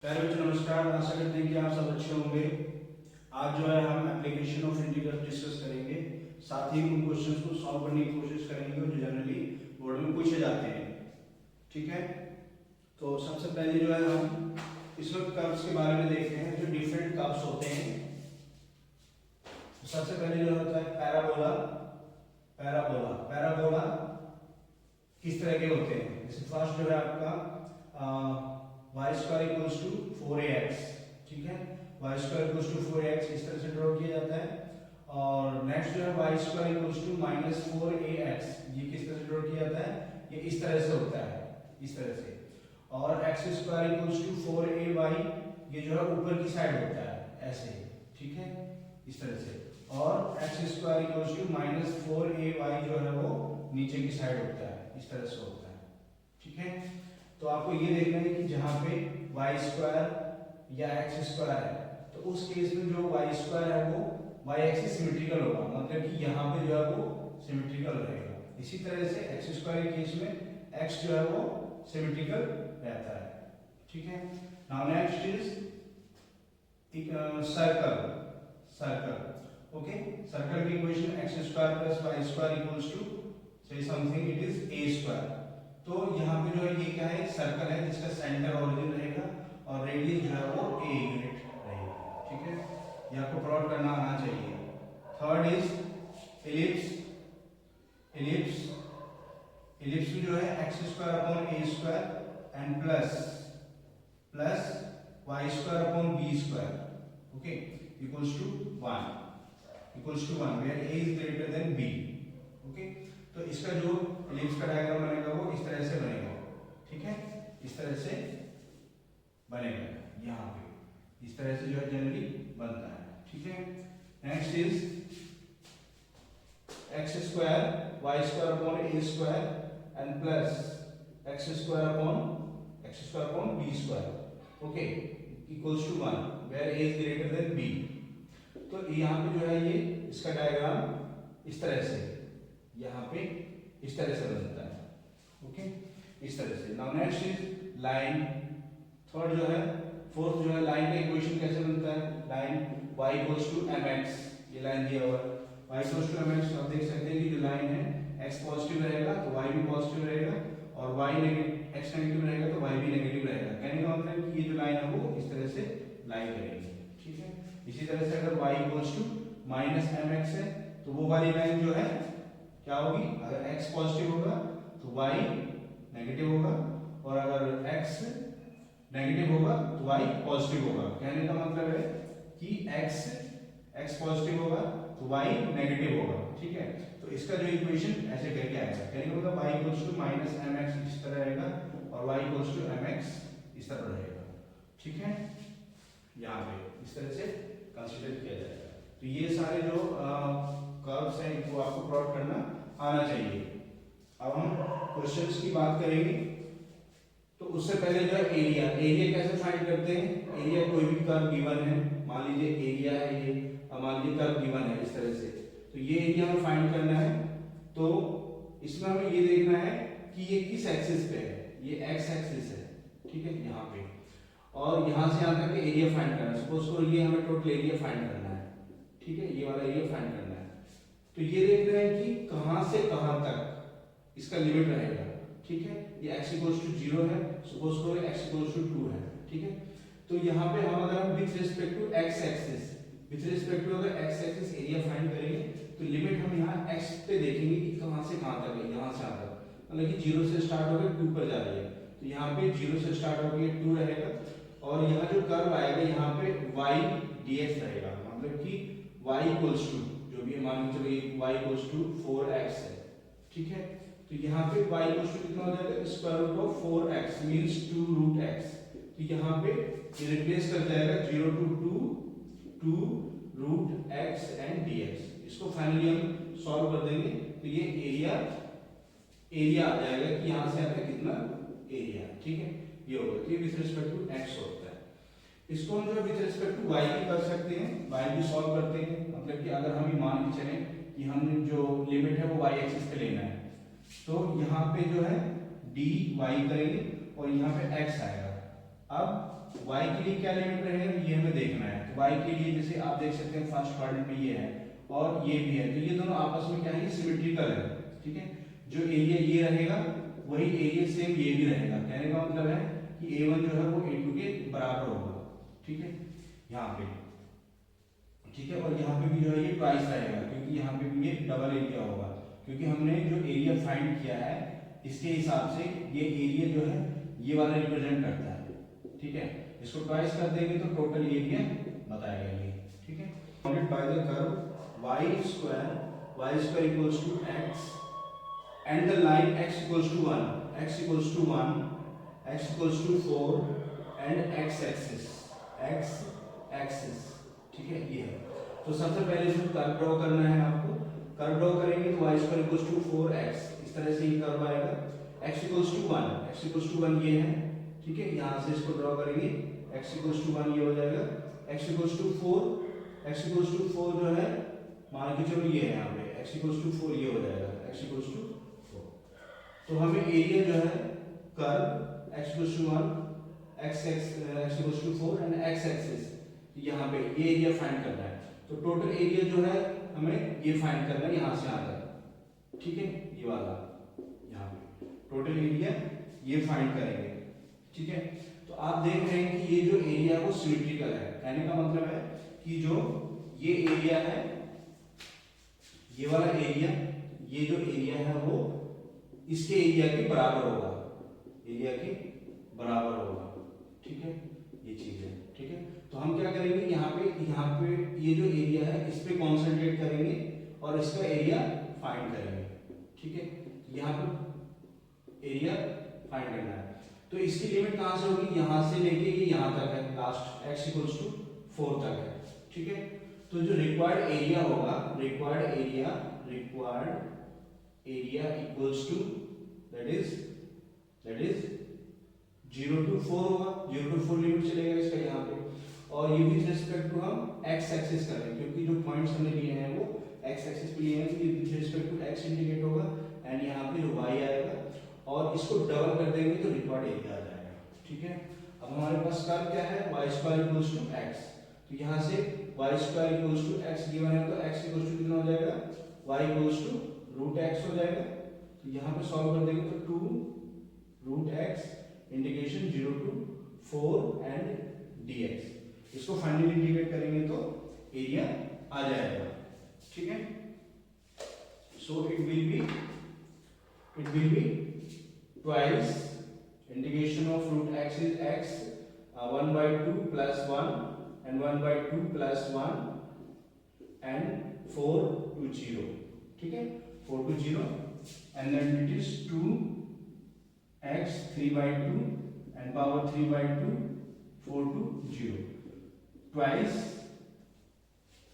प्यारे बच्चों नमस्कार। आशा करते हैं कि आप सब अच्छे होंगे। आज जो है हम एप्लीकेशन ऑफ इंटीग्रल डिस्कस करेंगे, साथ ही उन क्वेश्चंस को सॉल्व करने की कोशिश करेंगे जो जनरली बोर्ड में पूछे जाते हैं। ठीक है, तो सबसे पहले जो है हम इस वक्त कर्व्स के बारे में देखते हैं, जो डिफरेंट कर्व्स होते हैं। सबसे पहले जो होता है पैराबोला। पैराबोला पैराबोला किस तरह के होते हैं? जैसे फर्स्ट जो है आपका Y square equals to 4ax, ठीक है, Y square equals to 4ax इस तरह से ड्रॉ किया जाता है। और नेक्स्ट जो है Y square equals to -4ax, ये किस तरह से ड्रॉ किया जाता है? ये इस तरह से होता है, इस तरह से। और x square equals to 4ay, ये जो है ऊपर की साइड होता है ऐसे, ठीक है, इस तरह से। और x square equals to -4ay जो है वो नीचे की साइड होता है, इस तरह से होता है, ठीक है। तो आपको ये देखना है कि जहां पे वाई स्क्वायर या एक्स स्क्वायर है, तो उस केस में जो वाई स्क्वायर है वो वाई एक्सिस सिमेट्रिकल होगा, मतलब कि यहाँ पे जो है वो सिमेट्रिकल रहेगा। इसी तरह से एक्स स्क्वायर के केस में एक्स जो है वो सिमेट्रिकल रहता है, ठीक है। Now next is circle. Circle, okay, circle की equation x square plus Y square equals to से something it is a square. तो यहाँ पे जो है ये क्या है? सर्कल है जिसका सेंटर ओरिजिन रहेगा और रेडियस जो है वो a यूनिट रहेगा, ठीक है। ये आपको प्लॉट करना आना चाहिए। Third is ellipse. Ellipse ellipse में जो है x square upon A square and plus Y square upon B square, okay, equals to 1 where a is greater than b, okay. तो इसका जो एलिप्स का डायग्राम बनेगा वो इस तरह से बनेगा, ठीक है, इस तरह से बनेगा। यहाँ पे इस तरह से जो है जनरली बनता है, ठीक है। Next is X square Y square upon A square and plus X square upon B square, okay, equals to 1 where a is greater than b। तो यहाँ पे जो है ये इसका डायग्राम इस तरह से, यहाँ पे इस तरह से बनता है, ओके, इस तरह से। Now next is line. Third जो है फोर्थ जो है लाइन का इक्वेशन कैसे बनता है? Line y equals to mx, ये लाइन दिया हुआ है y इक्वल्स टू mx। आप देख सकते हैं कि जो लाइन है x पॉजिटिव रहेगा तो y भी पॉजिटिव रहेगा, और y नेगेटिव x नेगेटिव रहेगा तो y भी नेगेटिव रहेगा। कहने का मतलब है कि ये जो लाइन है वो इस तरह से लाइन करेगी, ठीक है। इसी तरह से अगर y इक्वल्स टू -mx है तो वो वाली लाइन जो है क्या होगी? अगर x पॉजिटिव होगा तो y नेगेटिव होगा, और अगर x नेगेटिव होगा तो y पॉजिटिव होगा। कहने का मतलब है कि x पॉजिटिव होगा तो y नेगेटिव होगा, ठीक है। तो इसका जो इक्वेशन ऐसे करके आएगा, कहने का मतलब y इक्वल्स टू -mx इस तरह रहेगा और y इक्वल्स टू mx इस तरह रहेगा, ठीक है। यहाँ पे इस तरह से कंसीडर किया जाएगा। तो ये सारे जो कर्व्स हैं इनको आपको प्लॉट करना आना चाहिए। अब हम क्वेश्चंस की बात करेंगे, तो उससे पहले जो है एरिया। एरिया कैसे फाइंड करते हैं? एरिया कोई भी कर्व गिवन है, मान लीजिए एरिया है ये, मान लीजिए कर्व गिवन है इस तरह से, तो ये एरिया हमें फाइंड करना है। तो इसमें हमें ये देखना है कि ये किस एक्सिस पे है। ये एक्स एक्सिस है, ठीक है, यहाँ पे, और यहाँ से यहाँ तक एरिया फाइंड करना है। सपोज करो ये हमें टोटल एरिया फाइंड करना है, ठीक है, ये वाला एरिया फाइंड करना है। तो ये देख रहे हैं कि कहां से कहां तक इसका लिमिट रहेगा, ठीक है। ये x इक्वल्स टू 0 है, सपोज करो x इक्वल्स टू 2 है, ठीक है। तो यहाँ पे हम अगर हम with respect to x axis, with respect to अगर x एक्सिस एरिया फाइंड करेंगे तो लिमिट हम यहाँ x पे देखेंगे कि कहां से कहां तक है। यहाँ से यहाँ तक मतलब कि 0 से स्टार्ट होकर 2 पर जा रही है, तो यहाँ पे 0 से स्टार्ट होकर 2 रहेगा, और यहाँ जो कर्व आएगा यहाँ पे y dx रहेगा, मतलब कि y इक्वल्स टू जो भी मान लीजिए चलिए y इक्वल्स टू 4x है, ठीक है। तो यहाँ पे y इक्वल्स टू कितना हो जाएगा? Square root of 4x means 2 root x। तो यहाँ पे ये रिप्लेस कर जाएगा 0 to 2 root x and dx। इसको फाइनली हम सॉल्व कर देंगे तो ये एरिया आ जाएगा कि यहाँ से यहाँ पे कितना एरिया, ठीक है, ये होगा। तो ये विथ रिस्पेक्ट टू x होता है। इसको हम जो है विथ रिस्पेक्ट टू y भी कर सकते हैं, y भी सॉल्व करते हैं। मतलब कि अगर हम मान के चलें कि हमने जो लिमिट है वो y एक्सिस पे लेना है, तो यहाँ पे जो है dy करेंगे और यहाँ पे x आएगा। अब y के लिए क्या लिमिट रहेगा ये हमें देखना है। तो y के लिए जैसे आप देख सकते हैं फर्स्ट क्वाड्रेंट में ये है और ये भी है, तो ये दोनों आपस में क्या है, सिमेट्रिकल है। ठीक है, जो एरिया ये रहेगा वही एरिया सेम ये भी रहेगा। कहने का मतलब है कि a1 जो है वो a2 के बराबर होगा। ठीक है, यहाँ पे ठीक है, और यहाँ पे भी जो है ये ट्वाइस रहेगा क्योंकि यहाँ पे भी ये डबल एरिया होगा, क्योंकि हमने जो एरिया फाइंड किया है इसके हिसाब से ये एरिया जो है ये वाला रिप्रेजेंट करता है। ठीक है, इसको ट्वाइस कर देंगे तो टोटल एरिया बताएगा ये। ठीक है, bounded by the curve y square equals to x and the line x equals to 1, x equals to 1, x equals to 4 and x axis। ठीक है, ये है। तो सबसे पहले इसको कर्व ड्रॉ करना है आपको। कर्व ड्रॉ करेंगे तो y square equals to 4x, इस तरह से ये कर्व आएगा। x equals to 1 ये है। ठीक है, यहाँ से इसको ड्रॉ करेंगे, x equals to 1 ये हो जाएगा। x equals to 4 जो है मान के चलो ये है यहाँ पे x equals to 4 ये हो जाएगा, x equals to 4। तो हमें एरिया जो है curve x equals to 1, x equals to 4 and x axis यहाँ पे ये एरिया फाइंड करना है। तो टोटल एरिया जो है हमें ये फाइंड करना है यहाँ से यहाँ तक। ठीक है, ये वाला यहाँ पे टोटल एरिया ये फाइंड करेंगे। ठीक है, तो आप देख रहे हैं कि ये जो एरिया है वो सिमेट्रिकल है। कहने का मतलब है कि जो ये एरिया है, ये वाला एरिया, ये जो एरिया है वो इसके एरिया के बराबर होगा, एरिया के बराबर होगा। ठीक है, ये चीज है। ठीक है, तो हम क्या करेंगे यहाँ पे ये जो एरिया है इस पे कॉन्सेंट्रेट करेंगे और इसका एरिया फाइंड करेंगे। ठीक है, यहाँ पे एरिया फाइंड करना है। तो इसकी लिमिट कहाँ से होगी, यहाँ से लेके ये यहाँ तक है, लास्ट x equals to 4 तक है। ठीक है, तो जो रिक्वायर्ड एरिया होगा, required area equals to that is 0 to 4 होगा। 0 to 4 लिमिट चलेगा इसका यहाँ पे, और ये विद रिस्पेक्ट टू हम x एक्सिस कर रहे हैं क्योंकि जो पॉइंट्स हमने लिए हैं वो x एक्सिस पे लिए हैं, तो ये with respect to x indicate होगा एंड यहाँ पे जो y आएगा और इसको डबल कर देंगे तो रिक्वायर्ड एरिया आ जाएगा। ठीक है, अब हमारे पास कर्व क्या है, y square equals to x। तो यहाँ से y square equals to x given है तो x equals to कितना हो जाएगा, y equals to root x हो जाएगा। तो यहाँ पे सॉल्व कर देंगे तो 2 root x integration 0 to 4 and dx, इसको फाइनली इंटीग्रेट करेंगे तो एरिया आ जाएगा। ठीक है, सो it will B twice integration of root x is x 1/2 plus 1 and 1/2 plus 1 and 4 to 0। ठीक है, 4 to 0 and then it is 2x 3/2 and power 3/2 4 to 0 twice।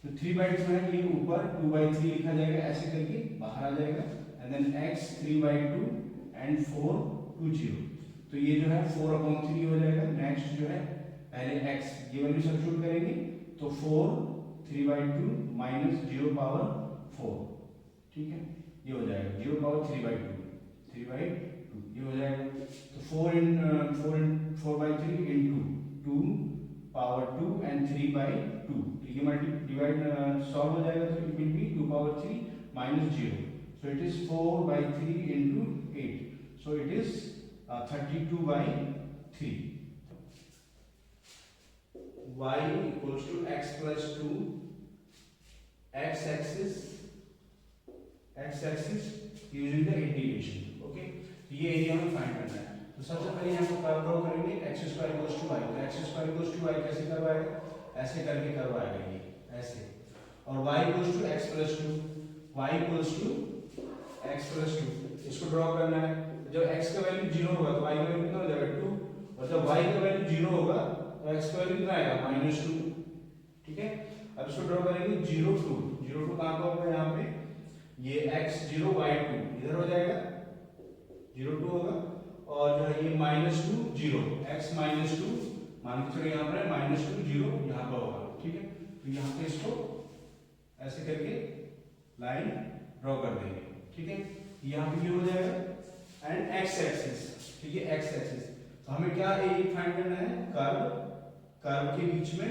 तो 3/2 है ये ऊपर 2/3 लिखा जाएगा, ऐसे करके बाहर आ जाएगा and then x 3/2 and 4 to 0। तो ये जो है 4/3 हो जाएगा। नेक्स्ट जो है पहले x ये वैल्यू सब्स्टिट्यूट करेंगे तो 4 3/2 माइनस 0 पावर 4। ठीक है, ये हो जाएगा 0 पावर 3/2 ये हो जाएगा। तो 4/3 into 2 पावर 2 and 3/2, तो ये डिवाइड सॉल्व हो जाएगा तो it will B 2 power 3 minus 0। So it is 4/3 into 8. So it is 32/3. Y equals to x plus 2, x axis using the integration. Okay, ये एरिया हमें फाइंड करना है। तो सबसे पहले हम कर्व ड्रॉ करेंगे x square equals to y। तो x square equals to y कैसे कर्व आएगा, ऐसे करके कर्व आएगा ये ऐसे, और y equals to x plus 2, y equals to x plus 2, इसको ड्रॉ करना है। जब x का वैल्यू 0 होगा तो y का वैल्यू कितना हो जाएगा 2, और जब y का वैल्यू 0 होगा तो x का वैल्यू कितना आएगा -2। ठीक है, अब इसको ड्रॉ करेंगे 0 2 कहाँ पर होगा, यहाँ पे ये x0 y2 इधर हो जाएगा 0 2 होगा, और जो है ये -2 0 x -2 मान के चलो यहाँ पर -2 0 यहाँ पर होगा। ठीक है, तो यहाँ पे इसको ऐसे करके लाइन ड्रॉ कर देंगे। ठीक है, यहाँ पे ये हो जाएगा एंड x एक्सिस। ठीक है, x एक्सिस, तो हमें क्या एरिया फाइंड करना है, कर्व कर्व के बीच में,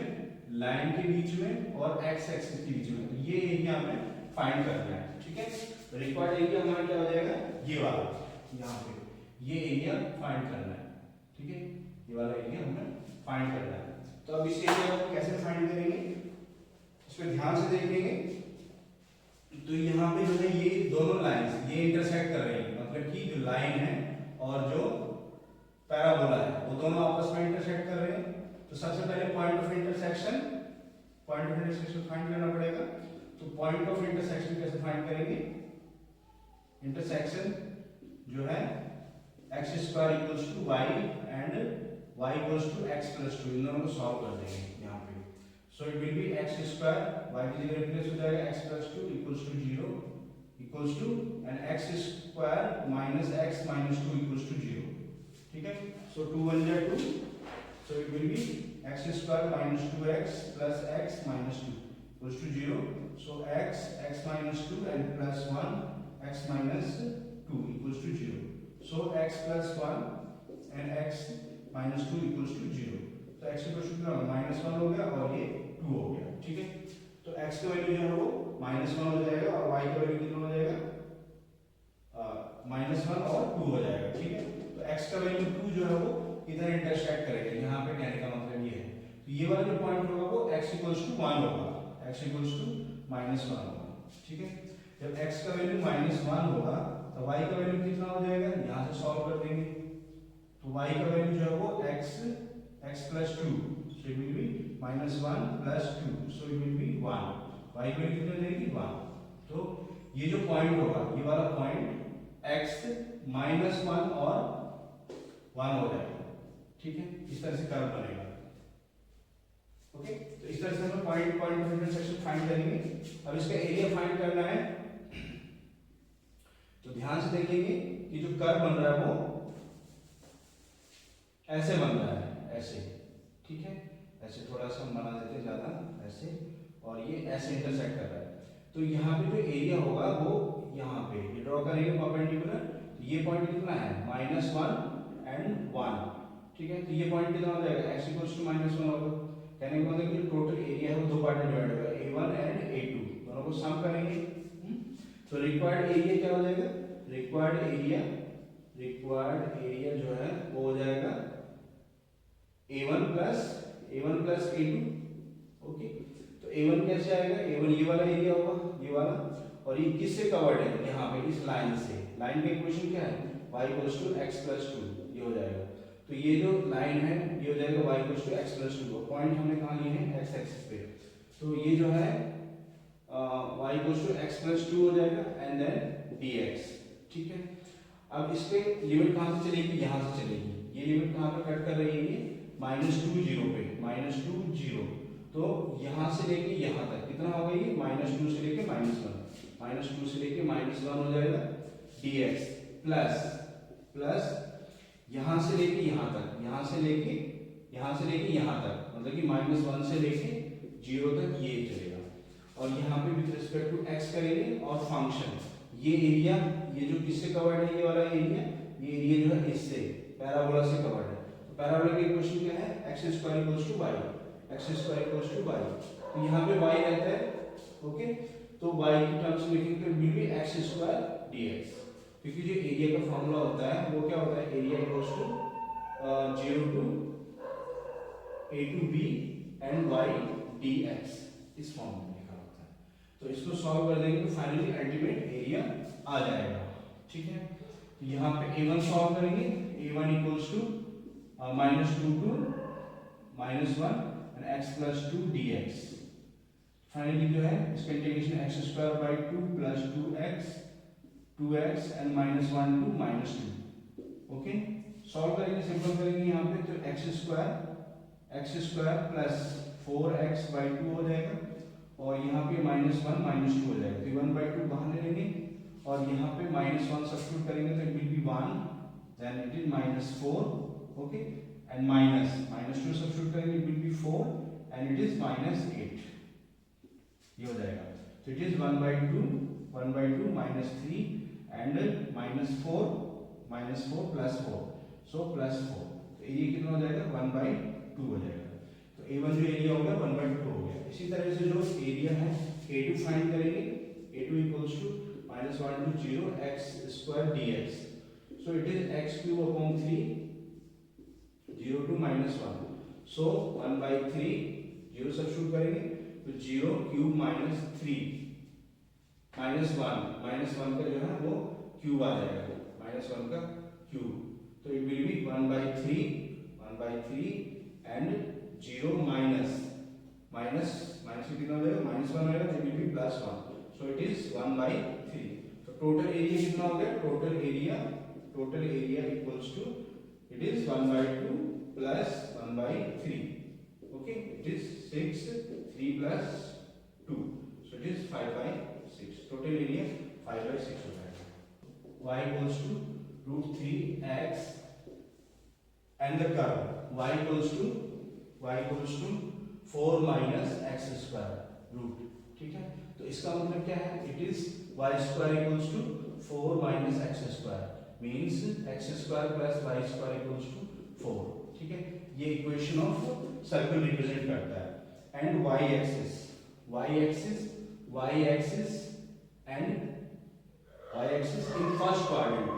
लाइन के बीच में और एक्स एक्सिस के बीच में, ये एरिया हमें फाइंड करना है। ठीक है, तो रिक्वायर्ड एरिया हमारा क्या हो जाएगा, ये वाला, यहाँ पे ये एरिया फाइंड करना है। ठीक है, ये वाला एरिया हमें फाइंड करना है। तो अब इस एरिया को कैसे फाइंड करेंगे, इसमें ध्यान से देखेंगे तो यहाँ पे जो है ये दोनों लाइंस ये इंटरसेक्ट कर रही है, मतलब कि जो लाइन है और जो पैराबोला है वो दोनों आपस में इंटरसेक्ट कर रहे हैं। तो सबसे पहले पॉइंट ऑफ इंटरसेक्शन फाइंड करना पड़ेगा। तो पॉइंट ऑफ इंटरसेक्शन कैसे फाइंड करेंगे, इंटरसेक्शन जो है x square equals to y and y equals to x plus two, इन दोनों को सॉल्व कर देंगे यहाँ पे। So it will be x square y की जगह रिप्लेस हो जाएगा x plus two equals to 0 equals to and x square minus x minus two equals to 0। ठीक है, सो 2 1 जा 2, सो it will be x square minus 2x plus x minus 2 equals to 0। So x minus 2 and plus 1 x minus 2 equals to 0। So x plus 1 and x minus 2 equals to 0। तो x equals to कितना minus 1 हो गया और ये 2 हो गया। ठीक है, तो x का वैल्यू जो है वो माइनस 1 हो जाएगा और y का वैल्यू कितना हो जाएगा, माइनस 1 और 2 हो जाएगा। ठीक है, तो x का वैल्यू 2 जो है वो इधर इंटरसेक्ट करेगा, यहाँ पे कहने का मतलब ये है। तो ये वाला जो पॉइंट होगा वो x इक्वल्स टू 1 होगा, x इक्वल्स टू माइनस 1 होगा। ठीक है, जब x का वैल्यू माइनस 1 होगा तो y का वैल्यू कितना हो जाएगा, यहाँ से सॉल्व कर देंगे। तो y का वैल्यू जो है वो x plus 2, so it will B minus 1 plus 2, so it will be 1। y की वैल्यू कितनी हो जाएगी 1। तो ये जो पॉइंट होगा ये वाला पॉइंट x माइनस 1 और 1 हो जाएगा। ठीक है, इस तरह से कर्व बनेगा। ओके, तो इस तरह से हम पॉइंट ऑफ इंटरसेक्शन फाइंड करेंगे। अब इसका एरिया फाइंड करना है, तो ध्यान से देखेंगे कि जो कर्व बन रहा है वो ऐसे बन रहा है, ऐसे। ठीक है, ऐसे थोड़ा सा बना देते हैं ज्यादा, ऐसे, और ये ऐसे इंटरसेक्ट कर रहा है। तो यहाँ पे जो एरिया होगा वो यहाँ पे ये ड्रॉ करेंगे परपेंडिकुलर। ये पॉइंट कितना है माइनस 1 एंड 1। ठीक है, तो ये पॉइंट कितना हो जाएगा x इक्वल्स टू माइनस 1 होगा। कहने का मतलब कि टोटल एरिया है वो दो पार्ट में डिवाइड होगा, a1 एंड a2, दोनों को सम करेंगे। तो रिक्वायर्ड एरिया क्या हो जाएगा, रिक्वायर्ड एरिया जो है वो हो जाएगा a1 प्लस a2। ओके, तो a1 कैसे आएगा, a1 ये वाला एरिया होगा, ये वाला, और ये किससे कवर्ड है, यहाँ पे इस लाइन से। लाइन का इक्वेशन क्या है, y equals to x plus 2, ये हो जाएगा। तो ये जो लाइन है ये हो जाएगा y equals to x plus 2, point हमने कहाँ लिए हैं x एक्सिस पे। तो ये जो है y equals to x plus 2 हो जाएगा एंड देन dx। ठीक है, अब इस पे लिमिट कहाँ से चलेगी, यहाँ से चलेगी। ये लिमिट कहाँ पे कट कर रही है, ये -2 0 पे, -2 0। तो यहाँ से लेके यहाँ तक कितना होगा, ये -2 से लेके -1, -2 से लेके -1 हो जाएगा dx प्लस यहाँ से लेके यहाँ तक, यहाँ से लेके यहाँ तक, मतलब कि -1 से लेके 0 तक ये चलेगा। और यहाँ पे विद रिस्पेक्ट टू x करेंगे और फंक्शन, ये एरिया ये जो किससे कवर्ड है, ये वाला एरिया, ये एरिया जो है इससे पैराबोला से कवर्ड है। तो पैराबोला की इक्वेशन क्या है, x square equals to y, x square equals to y। तो यहाँ पे y रहता है। ओके, तो y की टर्म्स लिखेंगे तो will be x square dx, क्योंकि जो एरिया का फॉर्मूला होता है वो क्या होता है, area equals to 0 to a to b and y dx, इस फॉर्म में लिखा होता है। तो इसको सॉल्व कर देंगे तो फाइनली अल्टीमेट एरिया आ जाएगा। ठीक है, तो यहाँ पे a1 सॉल्व करेंगे, a1 equals to -2 to -1 and x plus 2 dx। Finally जो है इसका integration x square by 2 plus 2x and -1 to -2। Okay, solve करेंगे, सिंपल करेंगे यहाँ पे, तो x square plus 4x by 2 हो जाएगा और यहाँ पे -1 -2 हो जाएगा। तो 1/2 बाहर ले लेंगे और यहाँ पे -1 सब्स्टिट्यूट करेंगे तो it will be 1, then it is -4। Okay, and -2 substitute करेंगे it will be 4 and it is -8, ये हो जाएगा। तो it is 1/2 -3 and -4 plus 4, so +4। तो एरिया कितना हो जाएगा 1/2 हो जाएगा। तो गिवन जो एरिया हो गया 1/2 हो गया। इसी तरह से जो एरिया है A2 फाइंड करेंगे, A2 equals to -1 to 0 x square dx, so it is x cube upon 3 0 to -1, so 1/3 0 substitute करेंगे तो 0 क्यूब माइनस 3 -1 का जो है वो क्यूब आ जाएगा, -1 का क्यूब, तो it will be 1/3 and 0 minus कितना हो जाएगा, -1 आएगा, तो it will be +1, so it is 1/3। तो टोटल एरिया कितना हो गया, total area equals to it is 1/2 plus 1/3, okay, it is 6, 3 plus 2, so it is 5/6, total area 5/6 हो जाएगा। y equals to √3x and the curve y equals to 4 minus x square root, ठीक है। तो इसका मतलब क्या है, it is y square equals to 4 minus x square means x square plus y square equals to 4, ठीक है। ये इक्वेशन ऑफ सर्कल रिप्रेजेंट करता है। And y axis in first quadrant,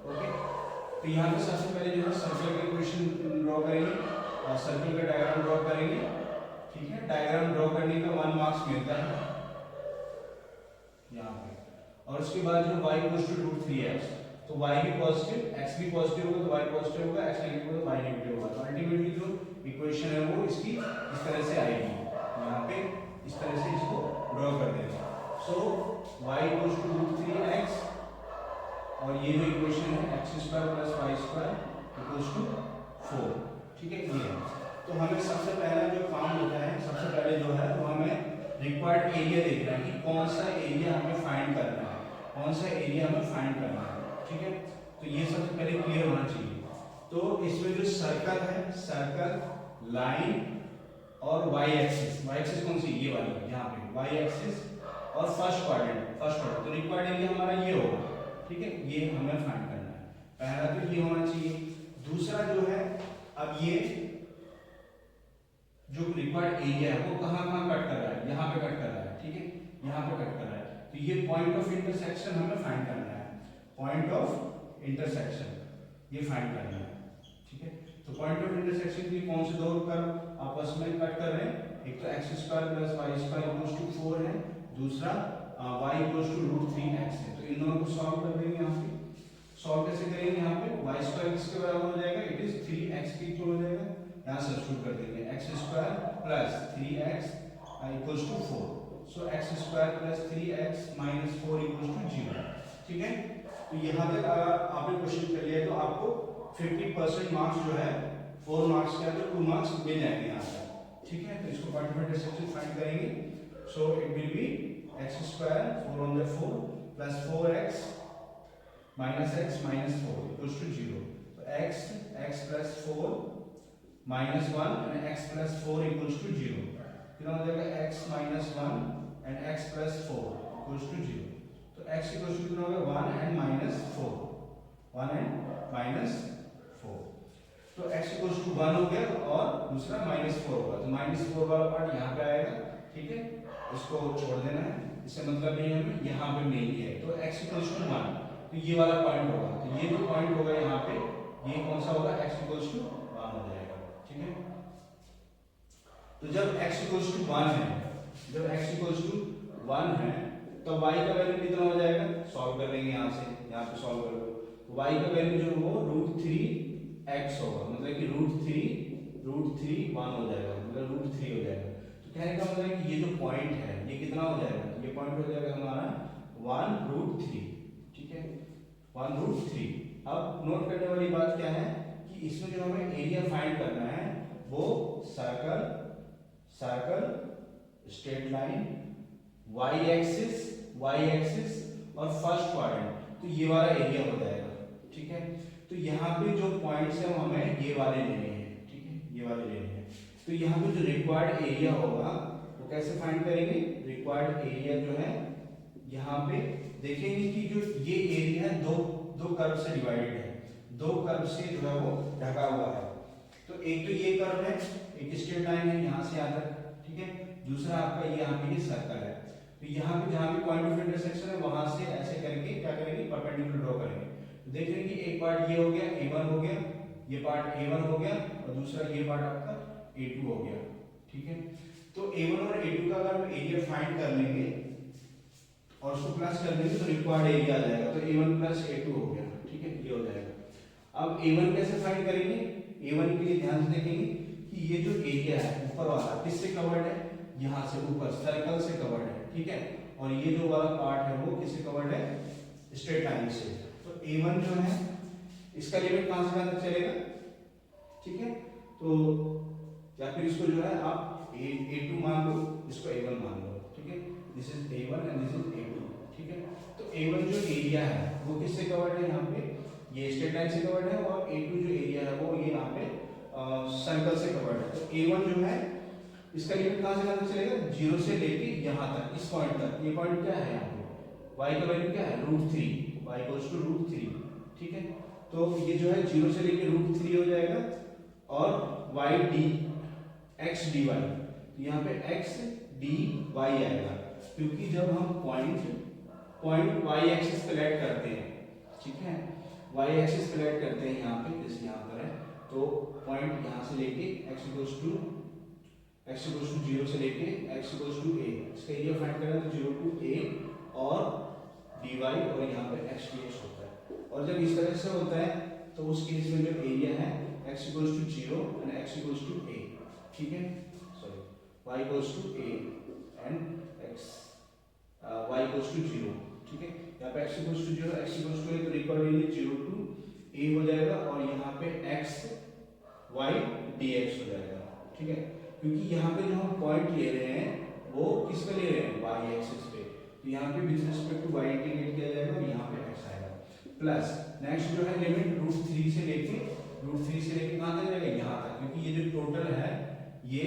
okay. तो यहाँ पे सबसे पहले जो है सर्कल का इक्वेशन ड्रॉ करेंगे और सर्कल का डायग्राम ड्रॉ करेंगे, ठीक है। डायग्राम ड्रॉ करने का 1 मार्क्स मिलता है यहाँ पे, और उसके बाद जो y इक्वल्स टू √3x, तो y भी पॉजिटिव, x भी पॉजिटिव होगा तो y पॉजिटिव होगा, x नेगेटिव होगा तो y नेगेटिव होगा। तो अल्टीमेटली जो इक्वेशन है वो इसकी इस तरह से आएगी, यहाँ पे इस तरह से इसको ड्रॉ कर देंगे। सो y इक्वल्स टू √3x और ये जो इक्वेशन है x² + y² इक्वल्स टू 4, ठीक है, ये। तो हमें सबसे पहला जो काम होता है, सबसे पहले जो है वो हमें रिक्वायर्ड एरिया देखना है कि कौन सा एरिया हमें फाइंड करना है, ठीक है। तो ये सबसे पहले क्लियर होना चाहिए। तो इसमें जो सर्कल है, सर्कल, लाइन और y एक्सिस कौन सी, ये वाली यहाँ पे y एक्सिस और फर्स्ट क्वाड्रेंट, तो रिक्वायर्ड एरिया हमारा ये होगा, ठीक है। ये हमें फाइंड करना है, पहला तो ये होना चाहिए। दूसरा जो है, अब ये जो रिक्वायर्ड एरिया है वो कहाँ कट कर रहा है, यहाँ पे कट कर रहा है, ठीक है, यहाँ पे कट कर रहा है। तो ये पॉइंट ऑफ इंटरसेक्शन हमें फाइंड करना है, पॉइंट ऑफ इंटरसेक्शन ये फाइंड करना है, ठीक है। तो पॉइंट ऑफ इंटरसेक्शन के लिए कौन से दो कर्व आपस में कट कर रहे हैं, एक तो x² + y² इक्वल्स टू 4 है, दूसरा y इक्वल्स टू √3x है। तो इन दोनों को सॉल्व कर देंगे। यहाँ पे सॉल्व कैसे करेंगे, यहाँ पे y² किसके बराबर हो जाएगा, इट इज 3x के इक्वल हो जाएगा, यहाँ सब्स्टिट्यूट कर देंगे x² + 3x equals to 4, so x² + 3x - 4 equals to 0, ठीक है। तो यहाँ तक आपने क्वेश्चन कर लिया तो आपको 50% मार्क्स जो है 4 मार्क्स के अंदर 2 मार्क्स मिल जाएंगे यहाँ पर, ठीक है। तो इसको पॉइंट ऑफ इंटरसेक्शन फाइंड करेंगे, so it will B x² 4 on the 4 plus 4x minus x minus 4 equals to 0. So x plus 4 minus 1 and x plus 4 equals to 0. कितना हो जाएगा, x minus 1 and x plus 4 equals to 0. तो x equals to कितना होगा, 1 and -4, 1 and -4. तो x equals to 1 हो गया और दूसरा -4 होगा, तो -4 वाला पार्ट यहाँ पे आएगा, ठीक है, इसको छोड़ देना है, इससे मतलब नहीं हमें यहाँ पे नहीं है। तो x equals to 1, तो ये वाला पॉइंट होगा, तो ये जो पॉइंट होगा यहाँ पे, ये कौन सा होगा, x equals to 1 हो जाएगा, ठीक है। तो जब x equals to 1 है, तो y का वैल्यू कितना हो जाएगा, सॉल्व कर लेंगे यहाँ से, यहाँ पे सॉल्व कर लो। y का वैल्यू जो वो √3x होगा, मतलब कि √3 1 हो जाएगा, मतलब √3 हो जाएगा। तो कहने का मतलब है कि ये जो पॉइंट है ये कितना हो जाएगा, ये पॉइंट हो जाएगा हमारा 1√3, ठीक है, 1√3। अब नोट करने वाली बात क्या है कि इसमें जो हमें एरिया फाइंड करना है वो circle, straight line, y axis और फर्स्ट क्वाड्रेंट, तो ये वाला एरिया हो जाएगा, ठीक है। तो यहाँ पे जो पॉइंट्स हैं हमें ये वाले लेने हैं, ठीक है, ये वाले लेने हैं। तो यहाँ पे जो रिक्वायर्ड एरिया होगा वो कैसे फाइंड करेंगे, रिक्वायर्ड एरिया जो है यहाँ पे देखेंगे कि जो ये एरिया है दो कर्व से डिवाइडेड है, दो कर्व से जो है वो ढका हुआ है। तो एक तो ये कर्व है, एक स्ट्रेट लाइन है यहाँ से यहाँ तक, ठीक है। दूसरा आपका ये यहाँ पे ये सर्कल है। तो यहाँ पे जहाँ भी पॉइंट ऑफ इंटरसेक्शन है वहां से ऐसे करके क्या करेंगे, परपेंडिकुलर ड्रॉ करेंगे। तो देख रहे हैं कि एक पार्ट ये हो गया, A1 हो गया, ये पार्ट A1 हो गया, और दूसरा ये पार्ट आपका A2 हो गया, ठीक है। तो A1 और A2 का अगर हम एरिया फाइंड कर लेंगे और उसको प्लस कर देंगे तो रिक्वायर्ड एरिया आ जाएगा। तो A1 प्लस A2 हो गया, ठीक है, ये हो जाएगा। अब A1 कैसे फाइंड करेंगे? A1 के लिए ध्यान से देखेंगे कि ये जो एरिया है ऊपर वाला किससे कवर्ड है, यहाँ से ऊपर सर्कल से कवर्ड है, ठीक है। और ये जो वाला पार्ट है वो किससे कवर्ड है, स्ट्रेट लाइन से। तो A1 जो है इसका लिमिट कहां से कहां तक चलेगा, ठीक है। तो या फिर इसको जो है आप A2 मान लो, इसको A1 मान लो, ठीक है। This is A1 and this is A2, ठीक है। तो A1 जो एरिया है वो किससे कवर्ड है, यहाँ पे ये स्ट्रेट लाइन से कवर्ड है, और A2 जो एरिया है वो ये यहाँ पे सर्कल से कवर्ड है। तो A1 जो है इसका लिमिट कहां से कहां तक चलेगा, 0 से लेके यहाँ तक, इस पॉइंट तक। ये पॉइंट क्या है यहाँ पे, y का वैल्यू क्या है, √3, y इक्वल्स टू √3, ठीक है। तो ये जो है 0 से लेके √3 हो जाएगा, और y d x dy, तो यहाँ पे x dy आएगा, क्योंकि जब हम पॉइंट y एक्सिस सेलेक्ट करते हैं, ठीक है, y एक्सिस सेलेक्ट करते हैं यहाँ पे, जैसे यहाँ पर है, तो पॉइंट यहाँ से लेके x इक्वल्स टू 0 से लेके x इक्वल्स टू a, इसका एरिया फाइंड करना है तो 0 to a और dy, और यहाँ पे x dx होता है। और जब इस तरह से होता है तो उस केस में जो एरिया है x equals to 0 and x equals to a, ठीक है, sorry y equals to a and y equals to 0, ठीक है। यहाँ पे x equals to 0, x equals to a, तो रिकॉर्ड एरिया 0 to a हो जाएगा, और यहाँ पे x y dx हो जाएगा, ठीक है। क्योंकि यहाँ पे जो हम पॉइंट ले रहे हैं वो किस पे ले रहे हैं, y एक्सिस पे, तो यहाँ पे with respect to y integrate किया जाएगा, और यहाँ पे x आएगा। प्लस नेक्स्ट जो है लिमिट √3 से लेके कहाँ तक जाएगा, यहाँ तक, क्योंकि ये जो टोटल है ये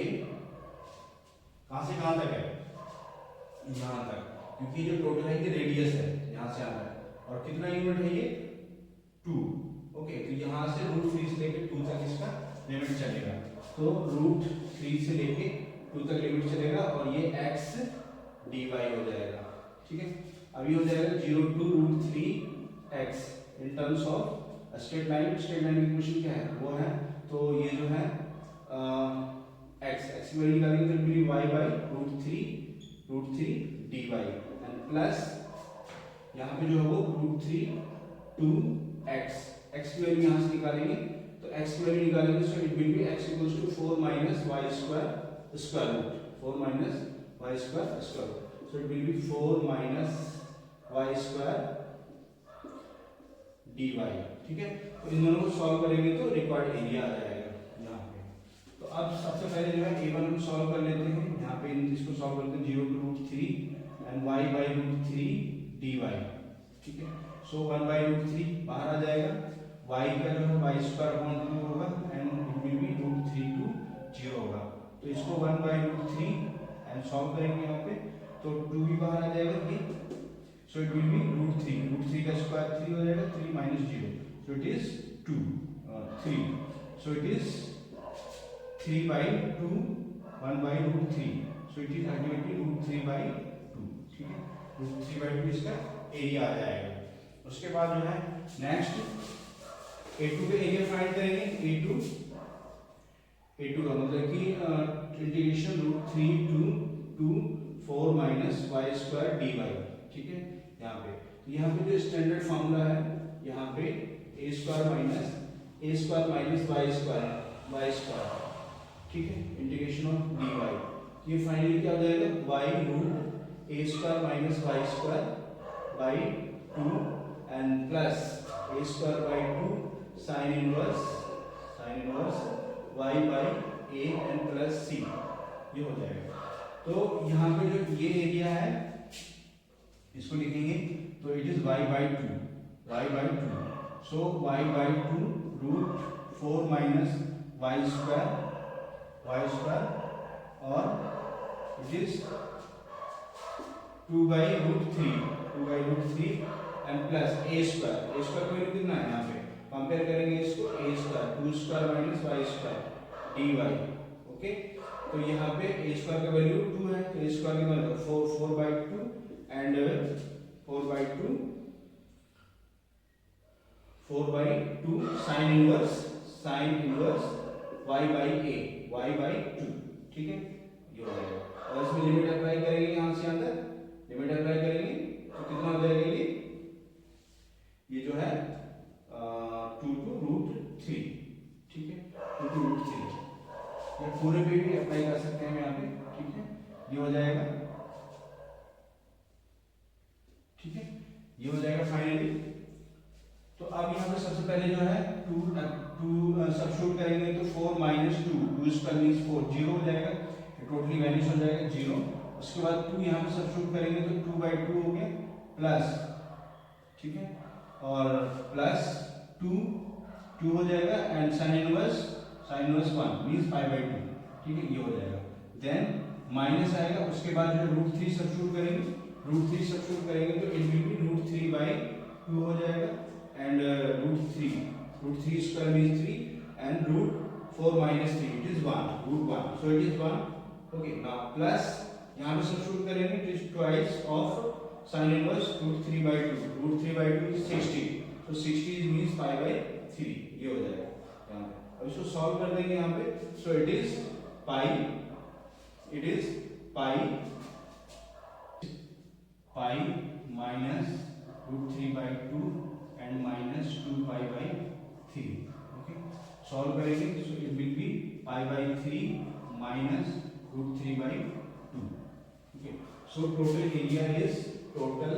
कहाँ से कहाँ तक है, यहाँ तक, क्योंकि जो टोटल है ये रेडियस है, यहाँ से आता है, और कितना यूनिट है ये 2, ओके। तो यहाँ से √3 से लेके 2 तक इसका लिमिट चलेगा, तो √3 से लेके 2 तक लिमिट चलेगा, और ये x dy हो जाएगा, ठीक है। अभी हो जाएगा 0 to √3x in terms of straight line की इक्वेशन क्या है, वो है, तो ये जो है x की वैल्यू निकालेंगे तो मिली y by √3 dy, and plus यहाँ पे जो है वो √3 to x की वैल्यू यहाँ से निकालेंगे, तो x की वैल्यू निकालेंगे, so it will be x equals to 4 minus y square root, 4 minus y square root, so it will be 4 minus y square dy, ठीक है। तो इन दोनों को सॉल्व करेंगे तो रिक्वायर्ड एरिया आ जाएगा यहाँ पे। तो अब सबसे पहले जो है A1 को सॉल्व कर लेते हैं, यहाँ पे इसको सॉल्व करते हैं 0 to √3 and y by √3 dy, ठीक है। सो 1 बाई √3 बाहर आ जाएगा, y का जो है y स्क्वायर अपॉन 2 होगा, and it will B √3 to 0 होगा, तो इसको 1 बाई √3 एंड सॉल्व करेंगे यहाँ पे, तो 2 भी बाहर आ जाएगा ये, सो इट विल बी √3 का स्क्वायर 3 हो जाएगा, 3 minus 0, so it is 3, so it is 3 by 2 1 by √3, so it is ultimately √3 by 2, ठीक है। √3 बाई 2 इसका एरिया आ जाएगा। उसके बाद जो है नेक्स्ट A2 का एरिया फाइंड करेंगे। A2 का मतलब कि integration √3 to 4 minus y square dy, ठीक है। यहाँ पे जो स्टैंडर्ड फॉर्मूला है, यहाँ पे a square minus y square, ठीक है, इंटीग्रेशन ऑफ dy, ये फाइनली क्या हो जाएगा, y root a square minus y square by 2 and plus a square by 2 sine inverse y by a and plus c, ये हो जाएगा। तो यहाँ पे जो ये एरिया है इसको लिखेंगे, तो it is y by 2, so y by 2 root 4 minus y square और it is 2 by √3 and plus a square का वैल्यू कितना है यहाँ पे कंपेयर करेंगे इसको a square, 2 square minus y square dy, okay. तो यहाँ पे ए स्क्वायर का वैल्यू 2 है, तो ए स्क्वायर की value 4/2 and 4/2 sine inverse y/2, ठीक है, ये हो जाएगा। और इसमें लिमिट अप्लाई करेंगे, यहाँ से अंदर लिमिट अप्लाई करेंगे तो कितना हो जाएगा ये जो है 2 to √3, ठीक है, 2 to √3, या पूरे पे भी अप्लाई कर सकते हैं यहाँ पे, ठीक है, ये हो जाएगा, ठीक है, ये हो जाएगा फाइनली। तो अब यहाँ पे सबसे पहले जो है 2 सब्स्टिट्यूट करेंगे तो 4 - 2 स्क्वायर मींस 4, 0 हो जाएगा, टोटली वैनिश हो जाएगा 0। उसके बाद 2 यहाँ पे सब्स्टिट्यूट करेंगे तो 2/2 हो गया प्लस, ठीक है, और प्लस 2 हो जाएगा एंड साइन इनवर्स 1 मींस π/2, ठीक है, ये हो जाएगा। देन माइनस आएगा, उसके बाद जो है √3 सब्स्टिट्यूट करेंगे, तो इट विल बी √3/2 हो जाएगा and √3 square means 3 and √4 - 3 it is 1, √1, so it is 1, okay. Now plus यहाँ पे सब्स्टिट्यूट करेंगे, it is twice of sine inverse √3/2 is 60, तो 60 मींस π/3, ये हो जाएगा यहाँ पे। अब इसको सॉल्व कर देंगे यहाँ पे, so it is pi minus √3/2 and minus 2π/3, okay. Solve करेंगे so it will be π/3 minus √3/2, okay. So total